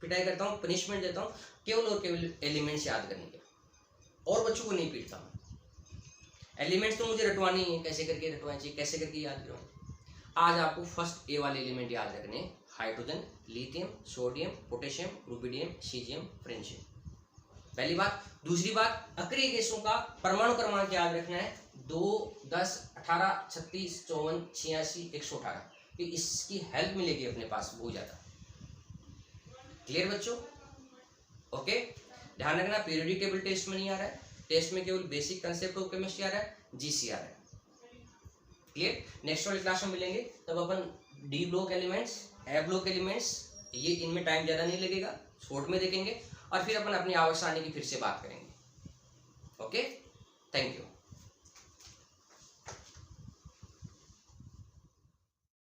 पिटाई करता हूँ, पनिशमेंट देता हूँ, केवल और केवल एलिमेंट्स याद करने के, और बच्चों को नहीं पीटता हूँ। एलिमेंट्स तो मुझे रटवाने ही है, कैसे करके रटवाने चाहिए, कैसे करके याद करवाएं। आज आपको फर्स्ट ए वाले एलिमेंट याद रखने हैं, hydrogen, lithium, sodium, potassium, rubidium, caesium, francium. पहली बात। दूसरी बात, अक्रिय गैसों का परमाणु क्रमांक याद रखना है, 2, 10, 18, 36, 54, 86, 118। इसकी हेल्प मिलेगी अपने पास बहुत ज्यादा। क्लियर बच्चों? ओके, ध्यान रखना पीरियोडिक टेबल टेस्ट में नहीं आ रहा है, टेस्ट में केवल बेसिक कंसेप्ट ऑफ केमिस्ट्री आ रहा है, जीसी आ रहा है। क्लियर? नेक्स्ट वाली क्लास में मिलेंगे तब अपन डी ब्लॉक एलिमेंट्स, ए ब्लॉक एलिमेंट्स, ये इनमें टाइम ज़्यादा नहीं लगेगा, शॉर्ट में देखेंगे और फिर अपन अपनी आवश्यकता आने की फिर से बात करेंगे। Okay, thank you.